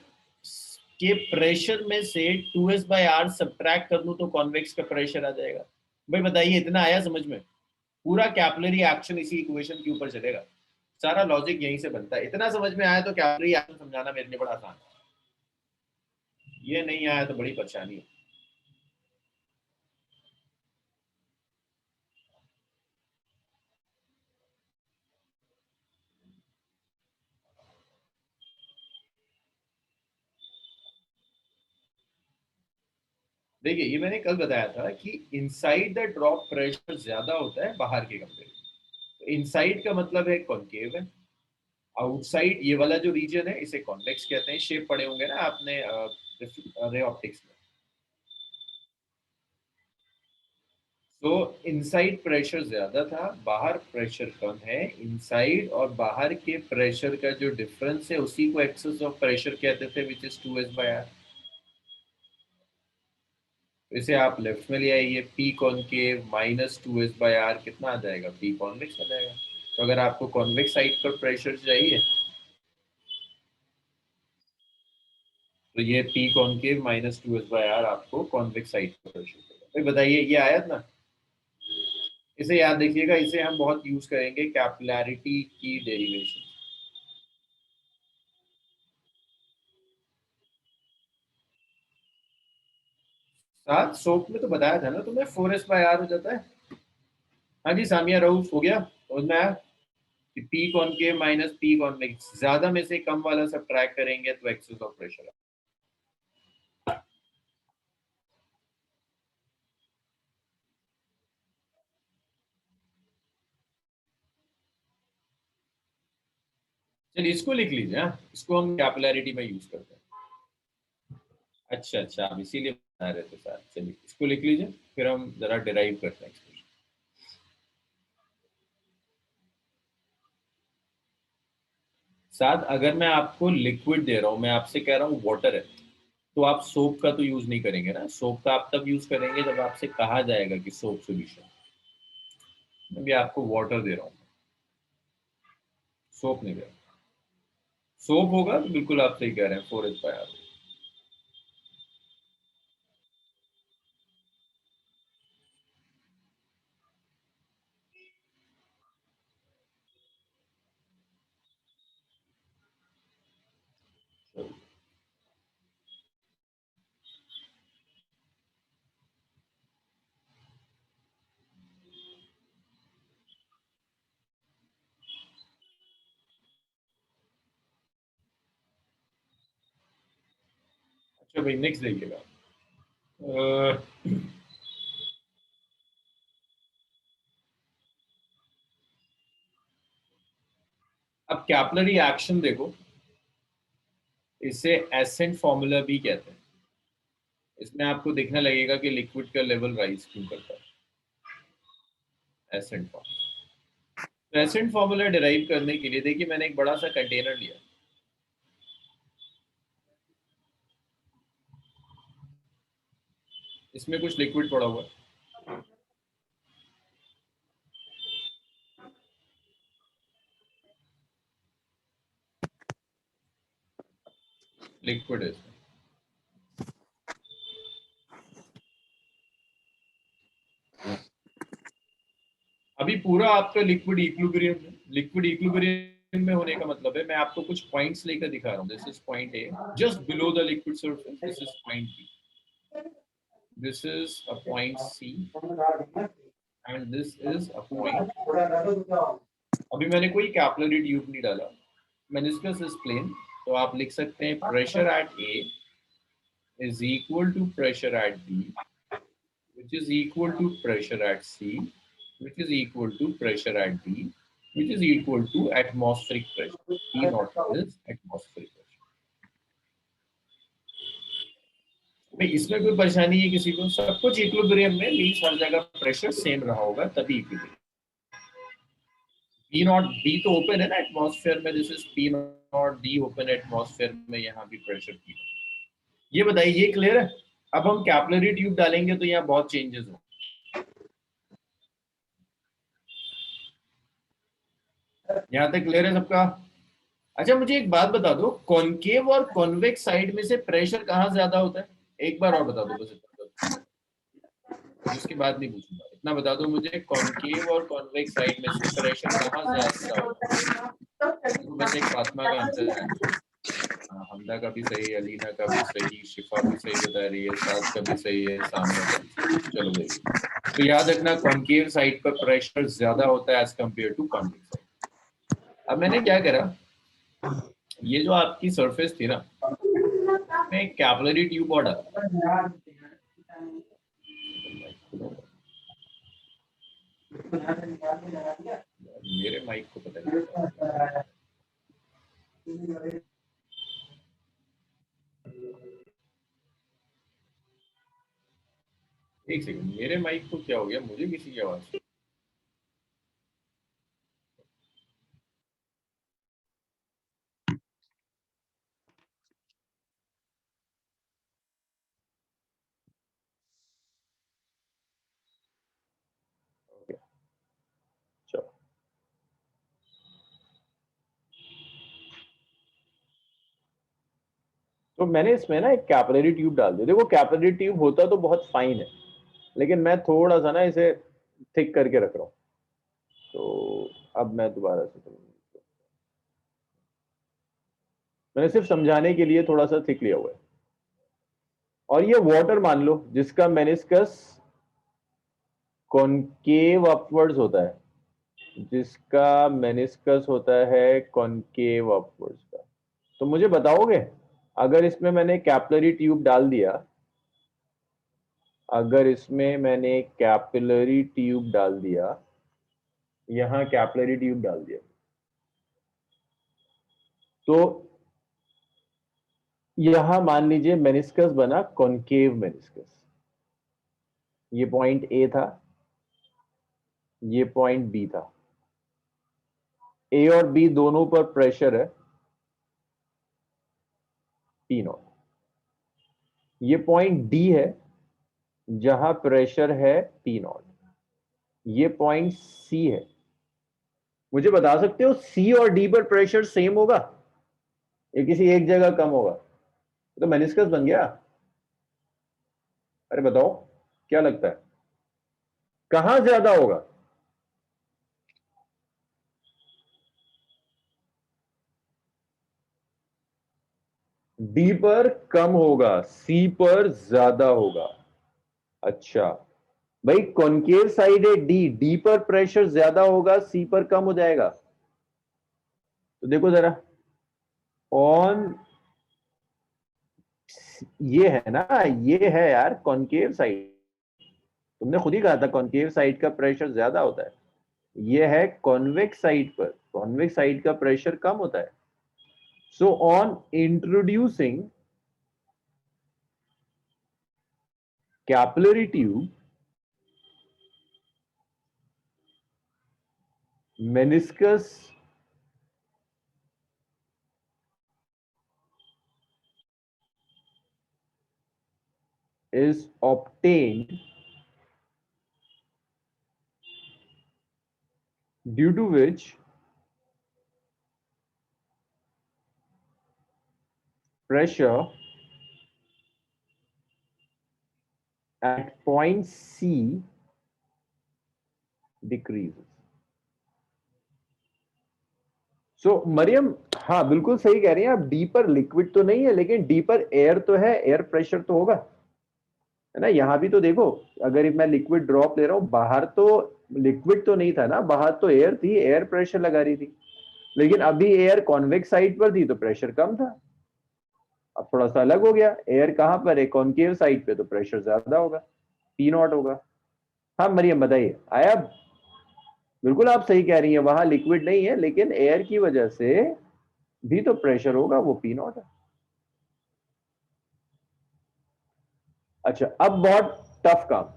Speaker 1: के प्रेशर में से 2s/r सब्ट्रैक्ट कर दूं तो कॉन्वेक्स का प्रेशर आ जाएगा। भाई बताइए, इतना आया समझ में? पूरा कैपिलरी एक्शन इसी इक्वेशन के ऊपर चलेगा, सारा लॉजिक यहीं से बनता है। इतना समझ में आया तो कैपिलरी एक्शन समझाना मेरे लिए बड़ा आसान है, ये नहीं आया तो बड़ी परेशानी है। देखिए, ये मैंने कल बताया था कि इनसाइड द ड्रॉप प्रेशर ज्यादा होता है बाहर के कंपेयर। इनसाइड का मतलब है कॉन्केव है, आउटसाइड ये वाला जो रीजन है इसे कॉन्वेक्स कहते हैं। शेप पढ़े होंगे ना आपने रे ऑप्टिक्स में। तो इनसाइड प्रेशर ज्यादा था, बाहर प्रेशर कम है। इनसाइड और बाहर के प्रेशर का जो डिफरेंस है उसी को एक्सेस ऑफ प्रेशर कहते थे, विच इज 2s/r। इसे आप लेफ्ट में ले आइए, पी कॉनकेव माइनस 2s/r कितना आ जाएगा? पी कॉन्वेक्स आ जाएगा। तो अगर आपको कॉन्वेक्स साइड पर प्रेशर चाहिए तो ये पी कॉनकेव माइनस 2s/r आपको कॉन्वेक्स साइड पर प्रेशर देगा। भाई बताइए, ये आया ना? इसे याद रखिएगा, इसे हम बहुत यूज करेंगे कैपिलैरिटी की डेरिवेशन। साथ सोप में तो बताया था ना तुम्हें, 4s/r हो जाता है। हाँ जी सामिया रऊफ, हो गया समझ में आया कि P concave minus P convex, ज्यादा में से कम वाला सब ट्रैक करेंगे तो एक्सेस ऑफ प्रेशर। चलिए इसको लिख लीजिए, हाँ इसको हम कैपिलैरिटी में यूज करते हैं। अच्छा अच्छा, आप इसीलिए बता रहे थे सर। चलिए इसको लिख लीजिए, फिर हम जरा डिराइव करते हैं एक्सप्रेशन। साथ अगर मैं आपको लिक्विड दे रहा हूँ, मैं आपसे कह रहा हूँ वाटर है, तो आप सोप का तो यूज नहीं करेंगे ना। सोप का आप तब यूज करेंगे जब आपसे कहा जाएगा कि सोप सोल्यूशन। मैं भी आपको वाटर दे रहा हूँ, सोप नहीं दे रहा। सोप होगा तो बिल्कुल आप सही कह रहे हैं, 4s/r। अच्छा भाई नेक्स्ट देखिएगा। अ, अब कैपिलरी एक्शन देखो, इसे एसेंट फॉर्मूला भी कहते हैं। इसमें आपको देखने लगेगा कि लिक्विड का लेवल राइज क्यों करता है। एसेंट फॉर्मूला, तो एसेंट फॉर्मूला डिराइव करने के लिए देखिए, मैंने एक बड़ा सा कंटेनर लिया, इसमें कुछ लिक्विड पड़ा हुआ है। लिक्विड है इसमें। अभी पूरा आपका लिक्विड इक्विलिब्रियम में, लिक्विड इक्विलिब्रियम में होने का मतलब है, मैं आपको कुछ पॉइंट्स लेकर दिखा रहा हूँ। This is point A, just below the liquid surface. This is point B, this is a point C, and this is a point. अभी मैंने कोई कैपिलरी ट्यूब नहीं डाला, मेनिस्कस इज प्लेन। तो आप लिख सकते हैं pressure at A is equal to pressure at B, which is equal to pressure at C, which is equal to pressure at D, which is equal to atmospheric pressure. P naught is atmospheric pressure. भाई इसमें कोई परेशानी है किसी को? सब कुछ equilibrium में मीन्स हर जगह प्रेशर सेम रहा होगा तभी इक्विलिब्रियम। पी नॉट डी तो ओपन है ना एटमॉस्फेयर में, this is P not D open atmosphere में, यहाँ भी प्रेशर पी। ये बताइए, ये क्लियर है? अब हम कैपिलरी ट्यूब डालेंगे तो यहाँ बहुत चेंजेस हो। यहाँ तक क्लियर है सबका? अच्छा मुझे एक बात बता दो, कॉनकेव और कॉन्वेक्स साइड में से प्रेशर कहाँ ज्यादा होता है? एक बार और बता दो बस इतना मुझे, उसके बाद नहीं पूछूंगा, इतना बता दो मुझे, कॉनकेव और कॉन्वेक्स साइड में से प्रेशर कहाँ ज्यादा होता है? देखो वैसे एक फातिमा का आंसर है, हाँ, हमदा का भी सही, अलीना का भी सही, शिफा भी सही बता रही है, साद का भी सही है, सामने का भी सही। चलो वेरी गुड। तो याद रखना कॉनकेव साइड पर प्रेशर ज्यादा होता है as compare to convex side. अब मैंने क्या करा, ये जो आपकी सरफेस थी ना, मैं एक कैपिलरी ट्यूब और डाला। मेरे माइक को पता नहीं क्या, एक सेकंड, मेरे माइक को क्या हो गया, मुझे किसी की आवाज, चलो। तो मैंने इसमें ना एक कैपिलरी ट्यूब डाल दी। देखो कैपिलरी ट्यूब होता तो बहुत फाइन है, लेकिन मैं थोड़ा सा ना इसे थिक करके रख रहा हूँ। तो अब मैं दोबारा से, मैंने सिर्फ समझाने के लिए थोड़ा सा थिक लिया हुआ है। और ये वाटर मान लो जिसका मेनिस्कस कॉनकेव अपवर्ड्स होता है, जिसका मेनिस्कस होता है कॉनकेव अपवर्ड्स का। तो मुझे बताओगे, अगर इसमें मैंने कैपिलरी ट्यूब डाल दिया, अगर इसमें मैंने कैपिलरी ट्यूब डाल दिया, यहां कैपिलरी ट्यूब डाल दिया, तो यहां मान लीजिए मेनिस्कस बना कॉनकेव मेनिस्कस। ये पॉइंट ए था, ये पॉइंट बी था। ए और बी दोनों पर प्रेशर है पी नॉट। ये पॉइंट डी है जहां प्रेशर है पी नॉट। ये पॉइंट सी है। मुझे बता सकते हो सी और डी पर प्रेशर सेम होगा या किसी एक जगह कम होगा? तो मेनिस्कस बन गया। अरे बताओ, क्या लगता है कहां ज्यादा होगा? डी पर कम होगा, सी पर ज्यादा होगा। अच्छा भाई, कॉनकेव साइड है डी, डी पर प्रेशर ज्यादा होगा, सी पर कम हो जाएगा। तो देखो जरा, ऑन, ये है ना, ये है यार कॉनकेव साइड। तुमने खुद ही कहा था कॉनकेव साइड का प्रेशर ज्यादा होता है। ये है कॉन्वेक्स साइड पर, कॉन्वेक्स साइड का प्रेशर कम होता है। So on introducing capillary tube, meniscus is obtained, due to which pressure at point C decreases. सो मरियम, हाँ बिल्कुल सही कह रही हैं आप, डी पर लिक्विड तो नहीं है लेकिन डी पर एयर तो है, एयर प्रेशर तो होगा, है ना? यहां भी तो देखो, अगर मैं लिक्विड ड्रॉप ले रहा हूं बाहर, तो लिक्विड तो नहीं था ना, बाहर तो एयर थी, एयर प्रेशर लगा रही थी। लेकिन अभी एयर कॉन्वेक्स साइड पर थी तो प्रेशर कम था। अब थोड़ा सा अलग हो गया, एयर कहां पर है, कॉनकेव साइड पे, तो प्रेशर ज्यादा होगा, पी नॉट होगा। हाँ मरियम बताइए, आया? बिल्कुल आप सही कह रही हैं, वहां लिक्विड नहीं है लेकिन एयर की वजह से भी तो प्रेशर होगा, वो पी नॉट है। अच्छा अब बहुत टफ काम।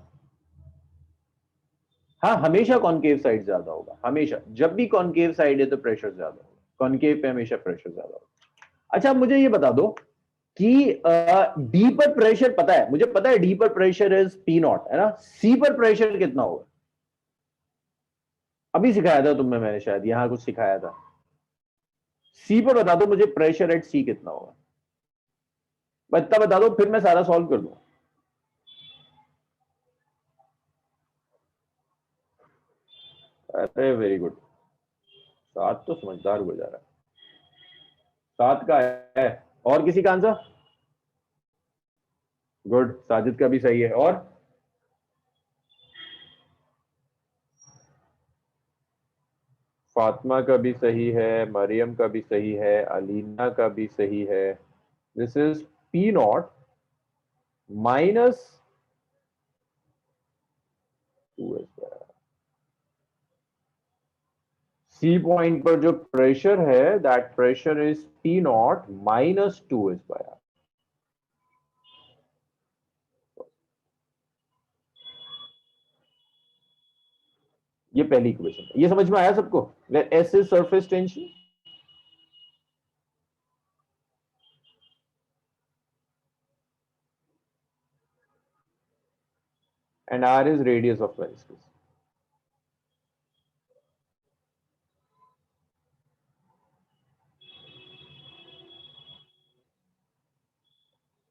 Speaker 1: हाँ हमेशा कॉनकेव साइड ज्यादा होगा, हमेशा, जब भी कॉनकेव साइड है तो प्रेशर ज्यादा होगा, कॉनकेव पे हमेशा प्रेशर ज्यादा होगा। अच्छा मुझे ये बता दो कि डी पर प्रेशर पता है, मुझे पता है डी पर प्रेशर इज पी नॉट, है ना? सी पर प्रेशर कितना होगा? अभी सिखाया था तुमने, मैंने शायद यहां कुछ सिखाया था।
Speaker 2: सी पर बता दो मुझे प्रेशर एट सी कितना होगा, इतना बता दो फिर मैं सारा सॉल्व कर दूं। अरे वेरी गुड, 7 तो समझदार गुजारा, 7 का है। और किसी का आंसर? गुड, साजिद का भी सही है। और फातिमा का भी सही है, मरियम का भी सही है, अलीना का भी सही है। This is P not minus 2s। C point पर जो प्रेशर है that pressure is P not minus 2s/r। ये पहली इक्वेशन है, ये समझ में आया सबको? S is surface tension and r is radius of meniscus.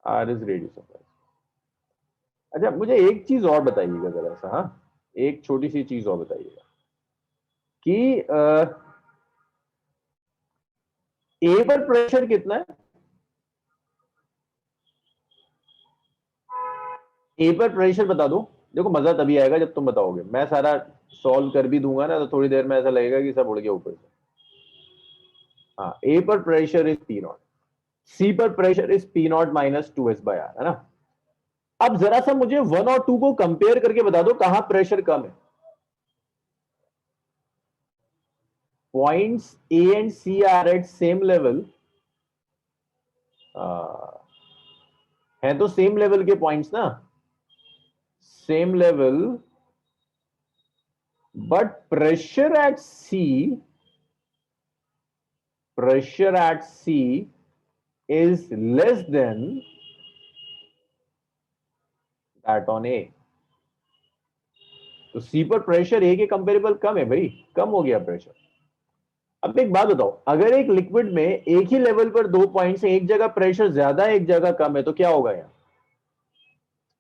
Speaker 2: r is radius of meniscus. अच्छा मुझे एक चीज और बताइएगा जरा सा, हाँ एक छोटी सी चीज और बताइएगा कि ए पर प्रेशर कितना है? ए पर प्रेशर बता दो। देखो मजा तभी आएगा जब तुम बताओगे, मैं सारा सॉल्व कर भी दूंगा ना तो थोड़ी देर में ऐसा लगेगा कि सब उड़ गया ऊपर से। हाँ, ए पर प्रेशर इज पी नॉट, सी पर pressure is P not minus 2s/r, है ना? अब जरा सा मुझे 1 और 2 को कंपेयर करके बता दो कहां प्रेशर कम है। Points A and C are at same level, है तो सेम लेवल के पॉइंट्स ना, same level, but pressure at C is less than that on A। तो C पर प्रेशर A के कंपेरेबल कम है भाई, कम हो गया प्रेशर। अब एक बात बताओ, अगर एक लिक्विड में एक ही लेवल पर 2 पॉइंट्स हैं, एक जगह प्रेशर ज्यादा है एक जगह कम है, तो क्या होगा यहाँ?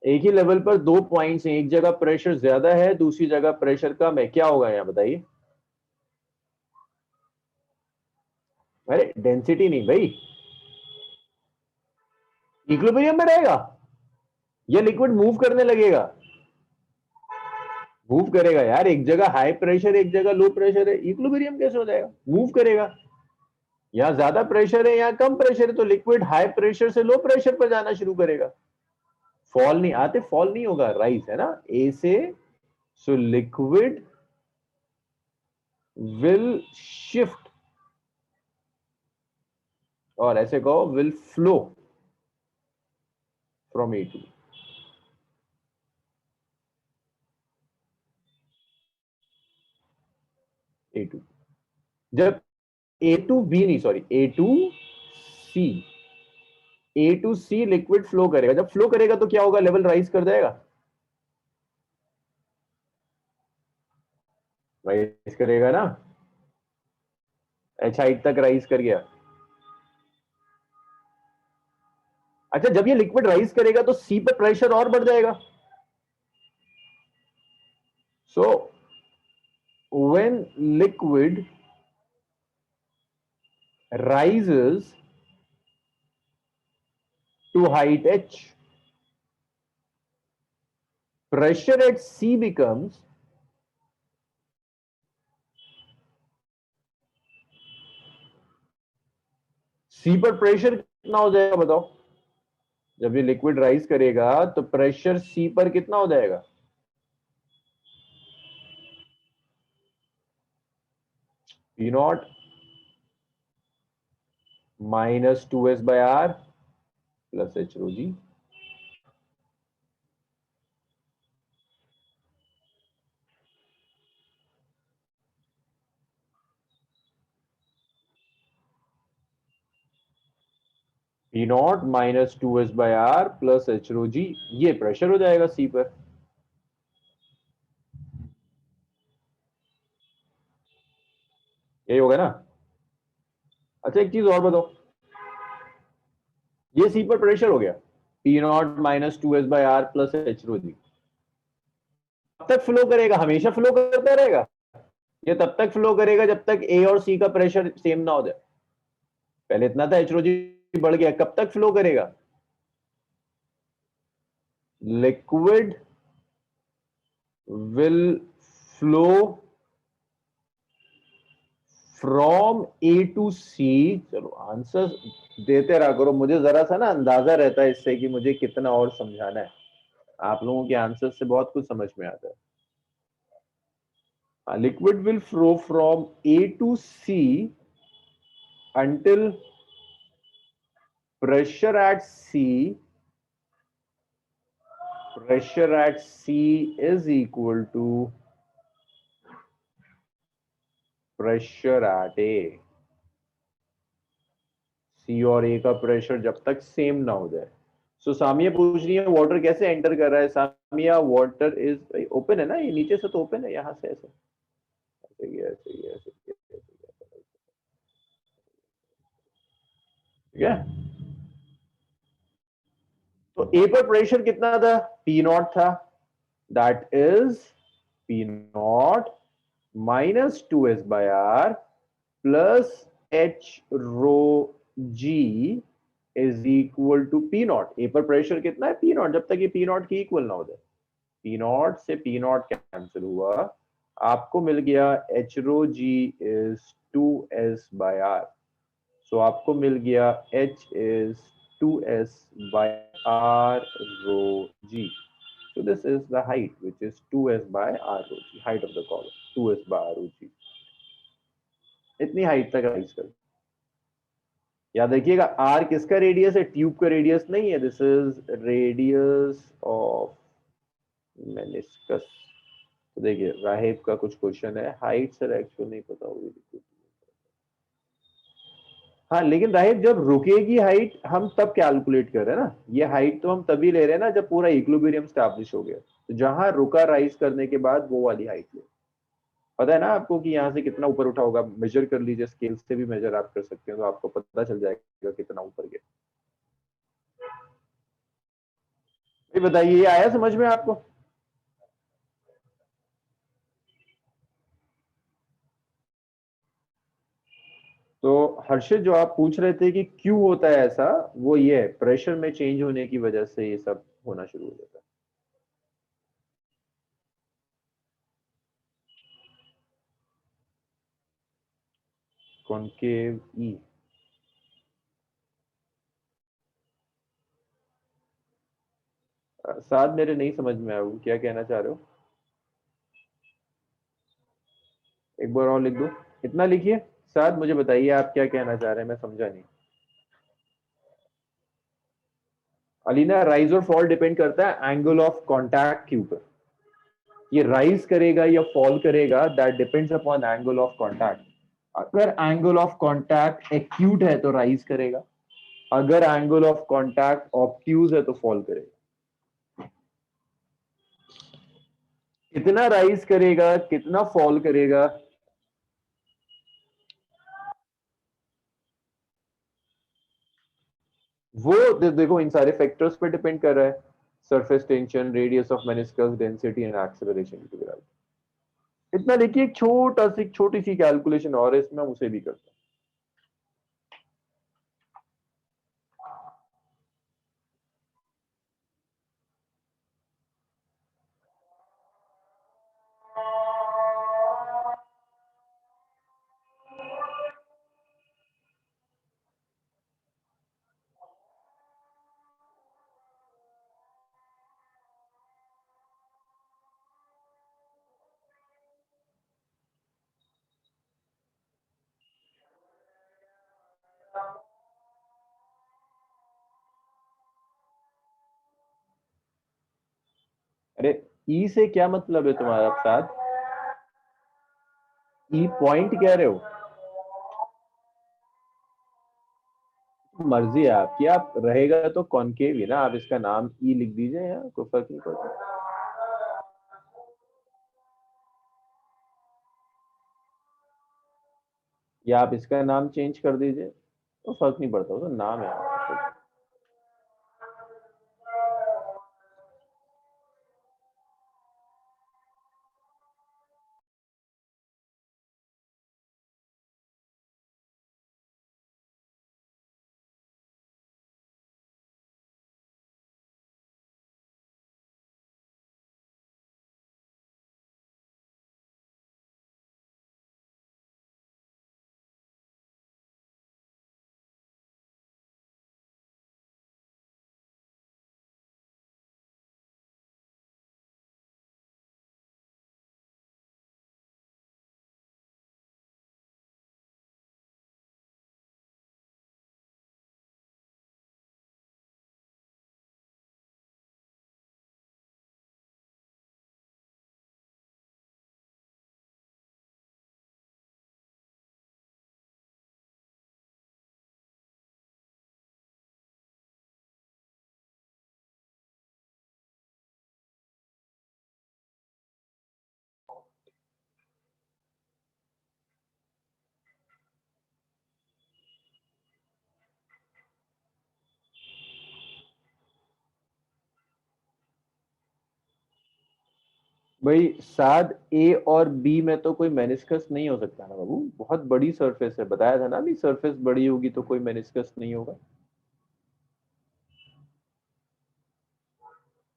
Speaker 2: एक ही लेवल पर 2 पॉइंट्स हैं, एक जगह प्रेशर ज्यादा है दूसरी जगह प्रेशर कम है, क्या होगा यहाँ बताइए? अरे डेंसिटी नहीं भाई, इक्विलिब्रियम में रहेगा या लिक्विड मूव करने लगेगा? मूव करेगा यार, एक जगह हाई प्रेशर एक जगह लो प्रेशर है, इक्विलिब्रियम कैसे हो जाएगा? मूव करेगा। यहाँ ज्यादा प्रेशर है यहाँ कम प्रेशर है, तो लिक्विड हाई प्रेशर से लो प्रेशर पर जाना शुरू करेगा। फॉल नहीं आते, फॉल नहीं होगा, राइज है ना ए से। सो लिक्विड विल शिफ्ट, और ऐसे कहो will flow from A to, A to, जब ए टू बी नहीं sorry A to C, A to C liquid flow करेगा, जब फ्लो करेगा तो क्या होगा? लेवल राइज कर जाएगा, राइज करेगा ना, एच हाइट तक राइज कर गया। अच्छा जब ये लिक्विड राइज करेगा तो सी पर प्रेशर और बढ़ जाएगा। So when liquid rises to height h, pressure at C becomes C पर प्रेशर कितना हो जाएगा बताओ? जब ये लिक्विड राइज करेगा तो प्रेशर C पर कितना हो जाएगा? P not minus 2s/r plus H rho G. P not minus 2s/r plus H rho G, ये प्रेशर हो जाएगा C पर। यही होगा ना? अच्छा एक चीज और बताओ, ये सी पर प्रेशर हो गया, P not minus two S by R plus H rho G, कब तक फ्लो करेगा? हमेशा फ्लो करता रहेगा? ये तब तक फ्लो करेगा जब तक ए और सी का प्रेशर सेम ना हो जाए। पहले इतना था, एच रो जी बढ़ गया, कब तक फ्लो करेगा? Liquid will flow from A to C. चलो आंसर देते रहा करो, मुझे जरा सा ना अंदाजा रहता है इससे कि मुझे कितना और समझाना है। आप लोगों के आंसर से बहुत कुछ समझ में आता है। Liquid will flow from A to C until pressure at C is equal to pressure at A। C और A का प्रेशर जब तक सेम ना हो जाए। सो सामिया पूछ रही है वाटर कैसे एंटर कर रहा है। सामिया वाटर इज ओपन है ना, ये नीचे से तो ओपन है, यहां से ऐसे ऐसे ठीक है। तो ए पर प्रेशर कितना था? पी नॉट था, that is P not minus two S by R plus H rho G is equal to P not. A पर प्रेशर कितना है? पी नॉट, जब तक ये पी नॉट की इक्वल ना हो जाए। पी नॉट से पी नॉट कैंसिल हुआ, आपको मिल गया H rho G is two S by R. So आपको मिल गया H is two S by R rho G. So this is the height, which is 2s by r rho g, height of the column, 2s by r rho g। इतनी height तक rise कर। याद रखिएगा are किसका radius है? Tube का radius नहीं है, this is radius of meniscus. तो देखिए राहिब का कुछ क्वेश्चन है, हाइट सर एक्चुअल नहीं पता होगी। हाँ लेकिन राहिब जब रुकेगी हाइट हम तब कैलकुलेट कर रहे हैं ना, ये हाइट तो हम तभी ले रहे हैं ना जब पूरा इक्विलिब्रियम स्टैब्लिश हो गया। तो जहां रुका राइज करने के बाद वो वाली हाइट ले। पता है ना आपको कि यहाँ से कितना ऊपर उठा होगा? मेजर कर लीजिए, स्केल से भी मेजर आप कर सकते हैं, तो आपको पता चल जाएगा कितना ऊपर गया। ये बताइए, ये आया समझ में आपको? तो हर्षित जो आप पूछ रहे थे कि क्यों होता है ऐसा, वो ये है प्रेशर में चेंज होने की वजह से ये सब होना शुरू हो जाता है। कॉन्केव ई, साथ मेरे नहीं समझ में आया, क्या कहना चाह रहे हो? एक बार और लिख दो, इतना लिखिए। साथ मुझे बताइए आप क्या कहना चाह रहे हैं, मैं समझा नहीं। अलीना राइज और फॉल डिपेंड करता है एंगल ऑफ कांटेक्ट के ऊपर। ये राइज करेगा या फॉल करेगा that depends upon angle of contact. अगर एंगल ऑफ कांटेक्ट एक्यूट है तो राइज करेगा, अगर एंगल ऑफ कांटेक्ट ऑब्ट्यूज है तो फॉल करेगा। कितना राइज करेगा कितना फॉल करेगा, वो देखो इन सारे फैक्टर्स पे डिपेंड कर रहा है। Surface tension, radius of meniscus, density and acceleration की ग्रेविटी। इतना देखिए, एक छोटी सी कैलकुलेशन और है इसमें, हम उसे भी करते हैं। अरे ई से क्या मतलब है तुम्हारा साथ? ई पॉइंट कह रहे हो? मर्जी है आपकी, आप रहेगा तो कॉनकेव ही ना, आप इसका नाम ई लिख दीजिए, यहाँ कोई फर्क नहीं पड़ता। या आप इसका नाम चेंज कर दीजिए, तो फर्क नहीं पड़ता, तो नाम है आपका। भाई साद ए और बी में तो कोई मेनिस्कस नहीं हो सकता ना बाबू, बहुत बड़ी सरफेस है, बताया था ना अभी, सरफेस बड़ी होगी तो कोई मेनिस्कस नहीं होगा।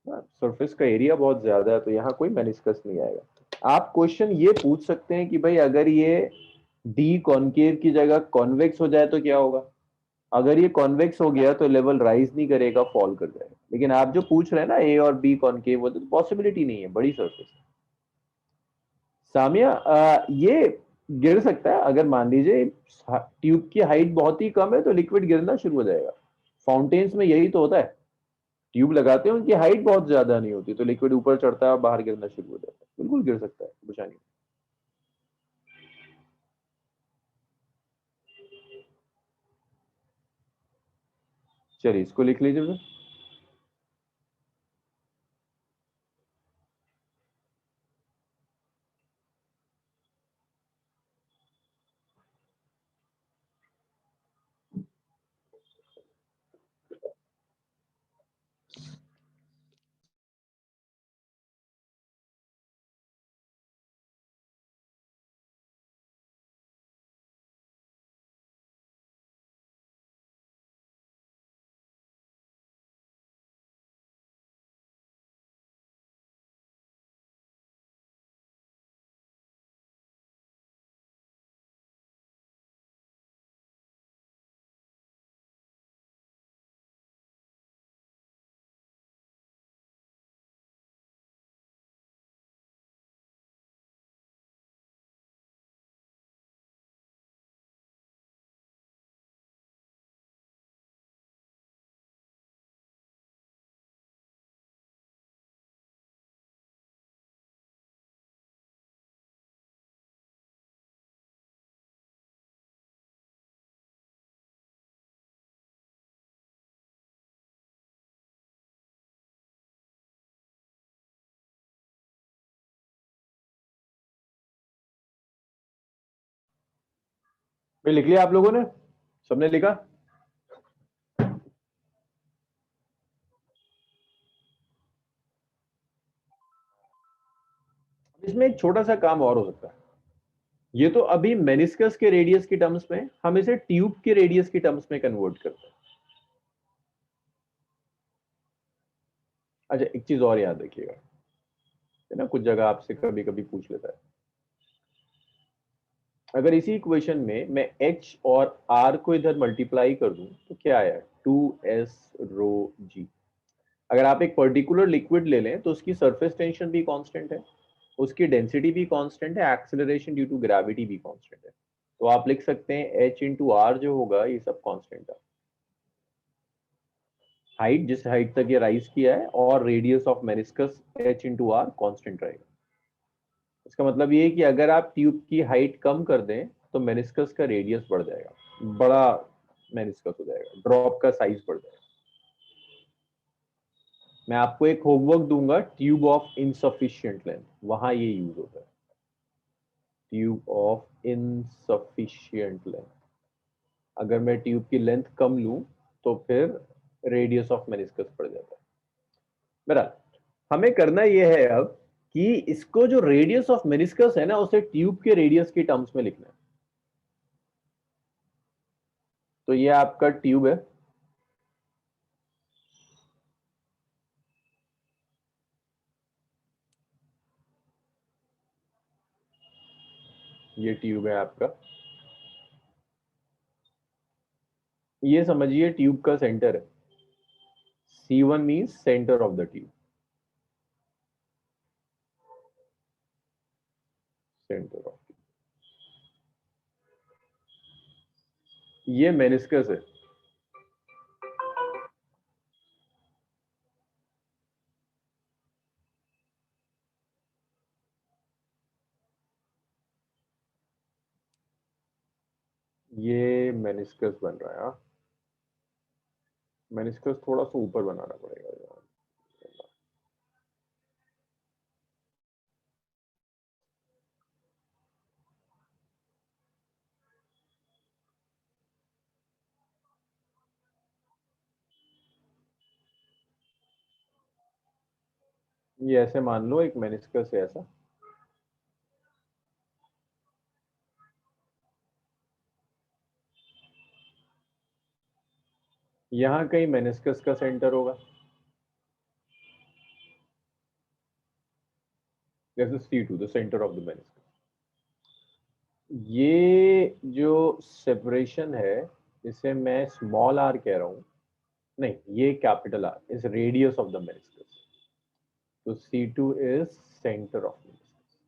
Speaker 2: सरफेस का एरिया बहुत ज्यादा है तो यहाँ कोई मेनिस्कस नहीं आएगा। आप क्वेश्चन ये पूछ सकते हैं कि भाई अगर ये डी कॉनकेव की जगह कॉन्वेक्स हो जाए तो क्या होगा। अगर ये कॉन्वेक्स हो गया तो लेवल राइज नहीं करेगा, फॉल कर जाएगा। लेकिन आप जो पूछ रहे हैं ना ए और बी कॉनकेव हो तो पॉसिबिलिटी नहीं है, बड़ी सरफेस है। सामिया ये गिर सकता है, अगर मान लीजिए ट्यूब की हाइट बहुत ही कम है तो लिक्विड गिरना शुरू हो जाएगा। फाउंटेन्स में यही तो होता है, ट्यूब लगाते हैं उनकी हाइट बहुत ज्यादा नहीं होती तो लिक्विड ऊपर चढ़ता है और बाहर गिरना शुरू हो जाता है, बिल्कुल गिर सकता है, परेशानी। चलिए इसको लिख लीजिए फिर। भाई लिख लिया आप लोगों ने, सबने लिखा। इसमें एक छोटा सा काम और हो सकता है। ये तो अभी मेनिस्कस के रेडियस की टर्म्स में, हम इसे ट्यूब के रेडियस की टर्म्स में कन्वर्ट करते हैं। अच्छा एक चीज और याद रखिएगा, है ना, कुछ जगह आपसे कभी कभी पूछ लेता है। अगर इसी इक्वेशन में मैं h और r को इधर मल्टीप्लाई कर दूं तो क्या आया, 2s रो g। अगर आप एक पर्टिकुलर लिक्विड ले लें तो उसकी सरफेस टेंशन भी कांस्टेंट है, उसकी डेंसिटी भी कांस्टेंट है, एक्सेलरेशन ड्यू टू ग्रेविटी भी कांस्टेंट है। तो आप लिख सकते हैं h इंटू आर जो होगा ये सब कांस्टेंट है। हाइट, जिस हाइट तक ये राइज किया है, और radius of meniscus h into R constant रहेगा। इसका मतलब ये है कि अगर आप ट्यूब की हाइट कम कर दें तो मेनिस्कस का रेडियस बढ़ जाएगा, बड़ा मेनिस्कस हो जाएगा, ड्रॉप का साइज बढ़ जाएगा। मैं आपको एक होमवर्क दूंगा, ट्यूब ऑफ इनसफिशिएंट लेंथ, वहां ये यूज होता है। ट्यूब ऑफ इनसफिशिएंट लेंथ, अगर मैं ट्यूब की लेंथ कम लूं तो फिर रेडियस ऑफ मेनिस्कस बढ़ जाता है। मेरा हमें करना यह है अब कि इसको जो रेडियस ऑफ मेनिस्कस है ना उसे ट्यूब के रेडियस की टर्म्स में लिखना है। तो ये आपका ट्यूब है, ये ट्यूब है आपका, ये समझिए ट्यूब का सेंटर है। C1 means centre of the tube, centre of, ये मेनिस्कस है। ये मेनिस्कस बन रहा है। हाँ, मेनिस्कस थोड़ा सा ऊपर बनाना पड़ेगा। ये ऐसे मान लो एक मेनिस्कस है ऐसा, यहां कहीं मेनिस्कस का सेंटर होगा, जैसे C2 the centre of the meniscus. ये जो सेपरेशन है इसे मैं स्मॉल आर कह रहा हूं, नहीं ये capital R is radius of the meniscus. तो C2 is centre of meniscus,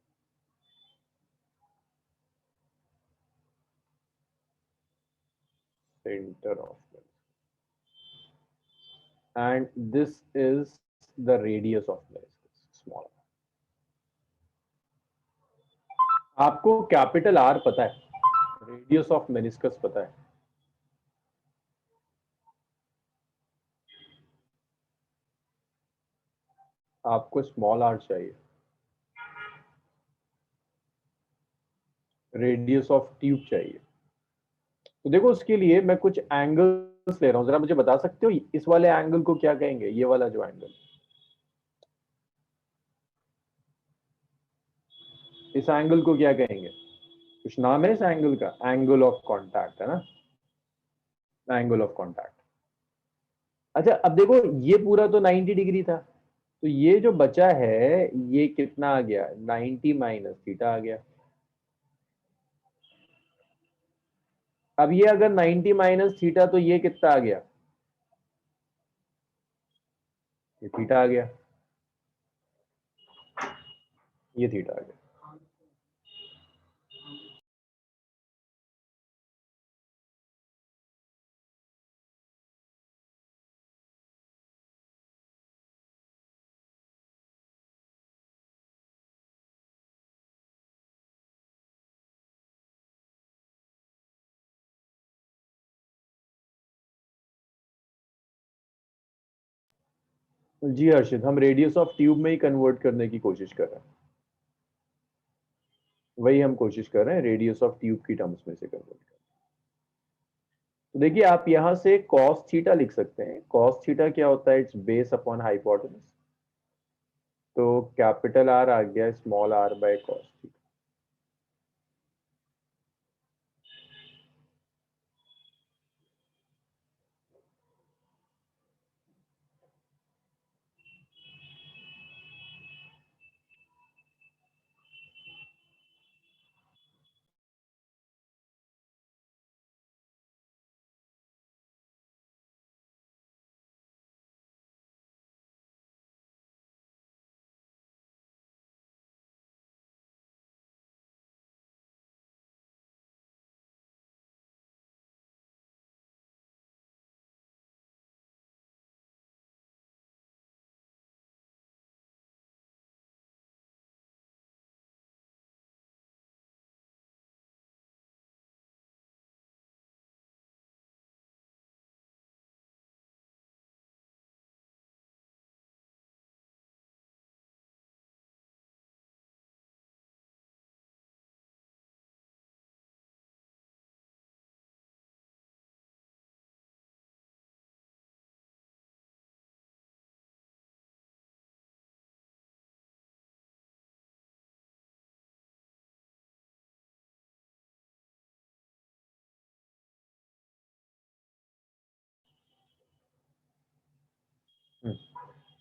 Speaker 2: centre of meniscus, and this is the radius of meniscus small. आपको कैपिटल आर पता है, रेडियस ऑफ मेनिस्कस पता है, आपको स्मॉल आर चाहिए, रेडियस ऑफ ट्यूब चाहिए। तो देखो उसके लिए मैं कुछ एंगल्स ले रहा हूं, जरा मुझे बता सकते हो इस वाले एंगल को क्या कहेंगे, ये वाला जो एंगल, इस एंगल को क्या कहेंगे, कुछ नाम है इस एंगल का, एंगल ऑफ कांटेक्ट है ना, एंगल ऑफ कांटेक्ट। अच्छा अब देखो ये पूरा तो 90 डिग्री था, तो ये जो बचा है ये कितना आ गया, 90 माइनस थीटा आ गया। अब ये अगर 90 माइनस थीटा तो ये कितना आ गया, ये थीटा आ गया, ये थीटा आ गया। जी हर्षित, हम रेडियस ऑफ ट्यूब में ही कन्वर्ट करने की कोशिश कर रहे हैं, वही हम कोशिश कर रहे हैं रेडियस ऑफ ट्यूब की टर्म्स में से कन्वर्ट करना। तो देखिए आप यहां से cos थीटा लिख सकते हैं, cos थीटा क्या होता है, इट्स बेस अपॉन हाइपोटेनस, तो कैपिटल आर आ गया small R by cos theta.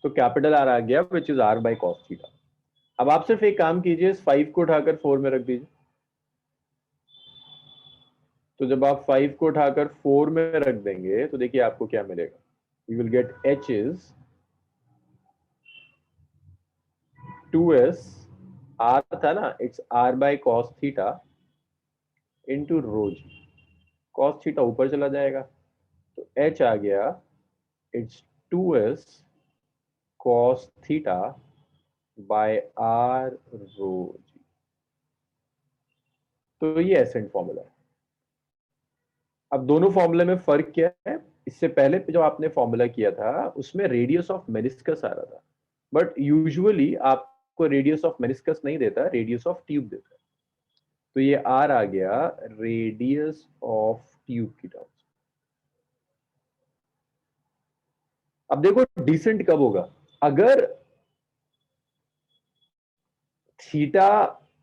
Speaker 2: तो कैपिटल आर आ गया which is R by cos theta. अब आप सिर्फ एक काम कीजिए, इस 5 को उठाकर 4 में रख दीजिए। तो जब आप 5 को उठाकर 4 में रख देंगे तो देखिए आपको क्या मिलेगा। You will get h is 2s, r था ना, it's r by cos theta into rho g. cos theta ऊपर चला जाएगा तो h आ गया, it's 2s cos theta by r rho जी। तो ये एसेंट फॉर्मूला है। अब दोनों फॉर्मूले में फर्क क्या है? इससे पहले जो आपने फॉर्मूला किया था उसमें रेडियस ऑफ मेनिस्कस आ रहा था, बट यूजुअली आपको रेडियस ऑफ मेनिस्कस नहीं देता, रेडियस ऑफ ट्यूब देता है। तो ये आर आ गया रेडियस ऑफ ट्यूब की टर्म्स। अब देखो डिसेंट कब होगा, अगर थीटा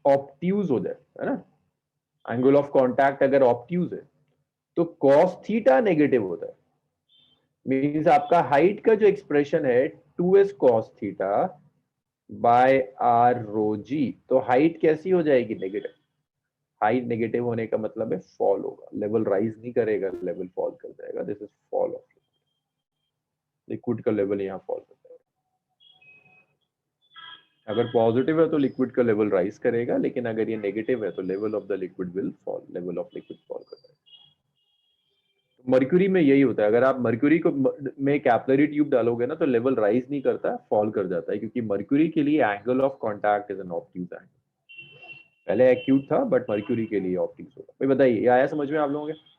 Speaker 2: ऑब्ट्यूज हो जाए, है ना, एंगल ऑफ कांटेक्ट अगर ऑब्ट्यूज है तो कॉस थीटा नेगेटिव होता है। मींस आपका हाइट का जो एक्सप्रेशन है 2s cos theta by R rho जी, तो हाइट कैसी हो जाएगी? नेगेटिव। हाइट नेगेटिव होने का मतलब है फॉल होगा, लेवल राइज नहीं करेगा, लेवल फॉल कर जाएगा। This is fall of liquid का लेवल, यहाँ फॉल कर जाएगा। अगर पॉजिटिव है तो लिक्विड का लेवल राइज करेगा, लेकिन अगर ये नेगेटिव है तो level of the liquid will fall, level of liquid fall कर जाएगा। मर्क्यूरी में यही होता है, अगर आप मर्क्यूरी को में कैपिलरी ट्यूब डालोगे ना तो लेवल राइज नहीं करता, फॉल कर जाता है, क्योंकि मर्क्यूरी के लिए angle of contact is an obtuse angle. पहले एक्यूट था बट मर्क्यूरी के लिए ऑब्ट्यूज होगा। भाई बताइए, ये आया समझ में आप लोगों के?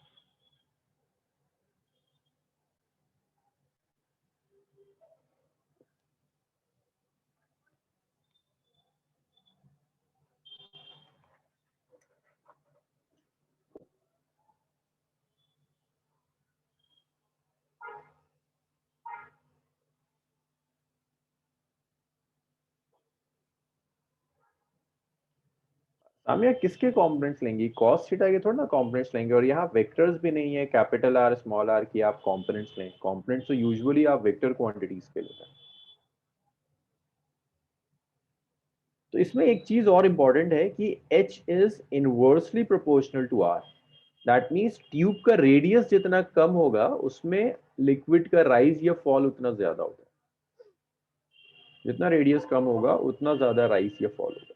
Speaker 2: हम यहाँ किसके कॉम्पोनेंट्स लेंगे? कॉस थीटा के थोड़ा ना कॉम्पोनेंट्स लेंगे, और यहाँ वेक्टर्स भी नहीं है कैपिटल आर स्मॉल आर की आप कॉम्पोनेंट्स लें। कॉम्पोनेंट्स तो यूजुअली आप वेक्टर क्वांटिटीज के लेते हैं। तो इसमें एक चीज और इंपॉर्टेंट है कि h is inversely proportional to r। That means tube का रेडियस जितना कम होगा उसमें लिक्विड का राइज या फॉल उतना ज्यादा होगा। जितना रेडियस कम होगा उतना ज्यादा राइज या फॉल होगा।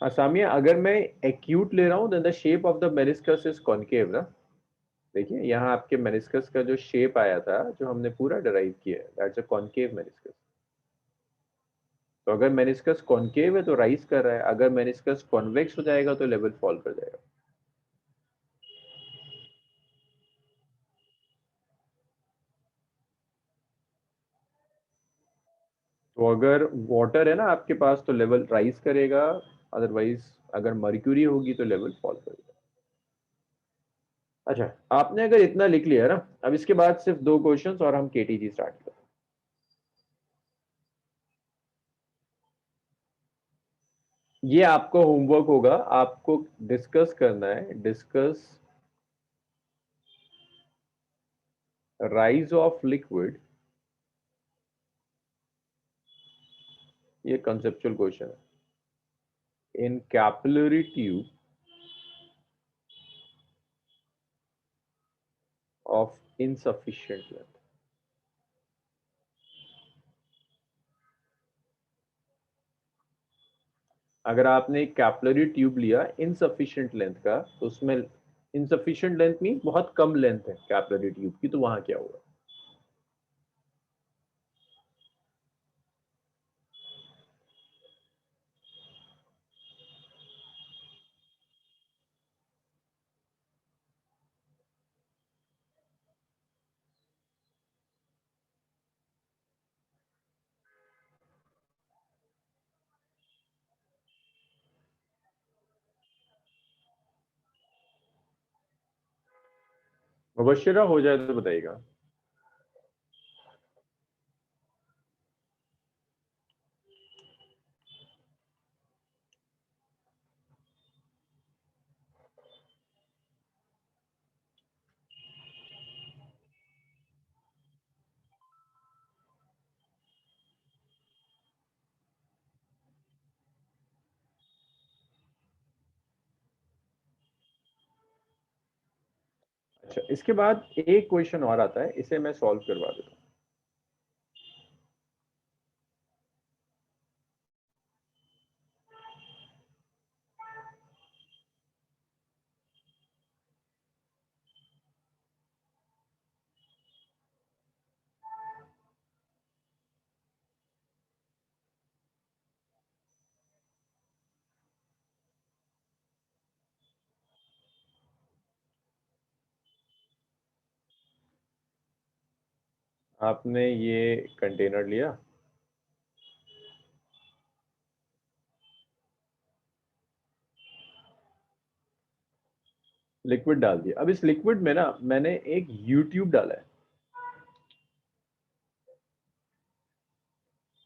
Speaker 2: सामिया, अगर मैं एक्यूट ले रहा हूं then the shape of the meniscus is concave ना। देखिए यहाँ आपके मेनिस्कस का जो शेप आया था, जो हमने पूरा डिराइव किया है, दैट्स अ कॉनकेव मेनिस्कस। तो अगर मेनिस्कस कॉनकेव है तो राइज कर रहा है, अगर मेनिस्कस कॉन्वेक्स हो जाएगा तो लेवल फॉल कर जाएगा। तो अगर वाटर है ना आपके पास तो लेवल राइज करेगा, अदरवाइज अगर मर्क्यूरी होगी तो लेवल फॉल करेगा। अच्छा, आपने अगर इतना लिख लिया ना, अब इसके बाद सिर्फ 2 क्वेश्चंस और हम केटीजी स्टार्ट करें। ये आपको होमवर्क होगा, आपको डिस्कस करना है, डिस्कस राइज ऑफ लिक्विड। ये कंसेप्चुअल क्वेश्चन है इन capillary tube of insufficient length। अगर आपने एक कैपिलरी ट्यूब लिया इनसफिशिएंट लेंथ का, तो उसमें इनसफिशिएंट लेंथ मीन बहुत कम लेंथ है कैपिलरी ट्यूब की, तो वहां क्या होगा? मुबशरा हो जाए तो बताइएगा। अच्छा, इसके बाद एक क्वेश्चन और आता है, इसे मैं सॉल्व करवा देता हूँ। आपने ये कंटेनर लिया, लिक्विड डाल दिया। अब इस लिक्विड में ना मैंने एक यूट्यूब डाला है,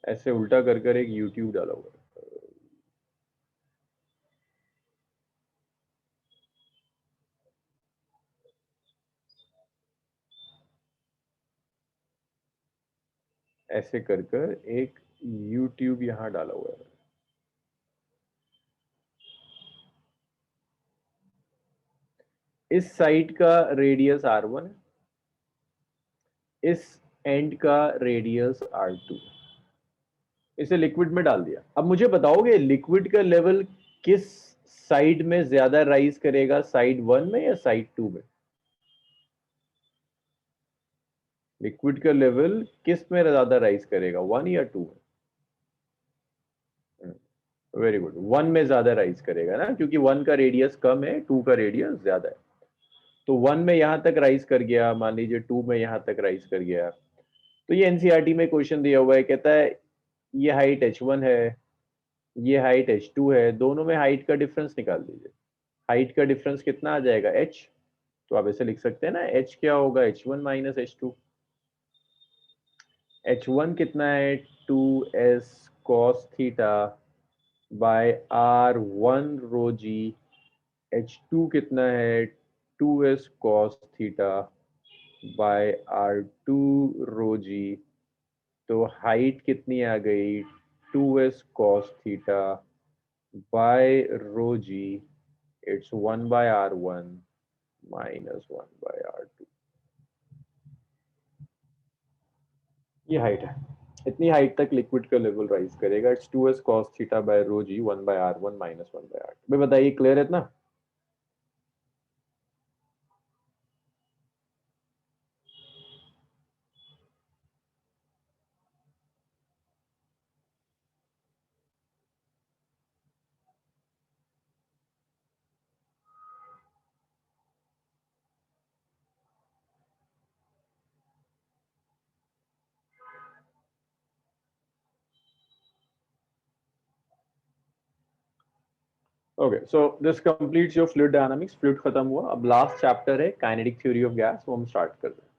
Speaker 2: ऐसे उल्टा कर कर एक यूट्यूब डाला हुआ है। ऐसे कर कर एक यूट्यूब यहां डाला हुआ है। इस साइड का रेडियस R1 है, इस एंड का रेडियस R2। इसे लिक्विड में डाल दिया। अब मुझे बताओगे लिक्विड का लेवल किस साइड में ज्यादा राइज करेगा, साइड 1 में या साइड 2 में? लिक्विड का लेवल किस में ज्यादा राइज करेगा, 1 या 2 में? वेरी गुड, 1 में ज्यादा राइज करेगा ना, क्योंकि 1 का रेडियस कम है, 2 का रेडियस ज्यादा है। तो 1 में यहां तक राइज कर गया, मान लीजिए 2 में यहां तक राइज कर गया। तो ये एनसीईआरटी में क्वेश्चन दिया हुआ है, कहता है ये हाइट h1 है, ये हाइट h2 है, दोनों में हाइट का डिफरेंस निकाल दीजिए। हाइट का डिफरेंस कितना आ जाएगा, h। तो आप ऐसे लिख सकते हैं ना, h क्या होगा, h1 माइनस h2। h1 कितना है, 2s cos theta by r1 rho g. h2 कितना है, 2s cos theta by r2 rho जी। तो हाइट कितनी आ गई, 2s cos theta by rho g. It's 1 by r1 minus 1 by r2। ये height है, इतनी हाइट तक लिक्विड का लेवल राइज करेगा। It's 2s cos theta by rho g, 1 by r1 minus 1 by r2। भाई बताइए, क्लियर है इतना? Okay, so this completes your fluid dynamics. Fluid खत्म हुआ, अब लास्ट चैप्टर है काइनेटिक थ्योरी ऑफ गैस, वो हम स्टार्ट करते हैं।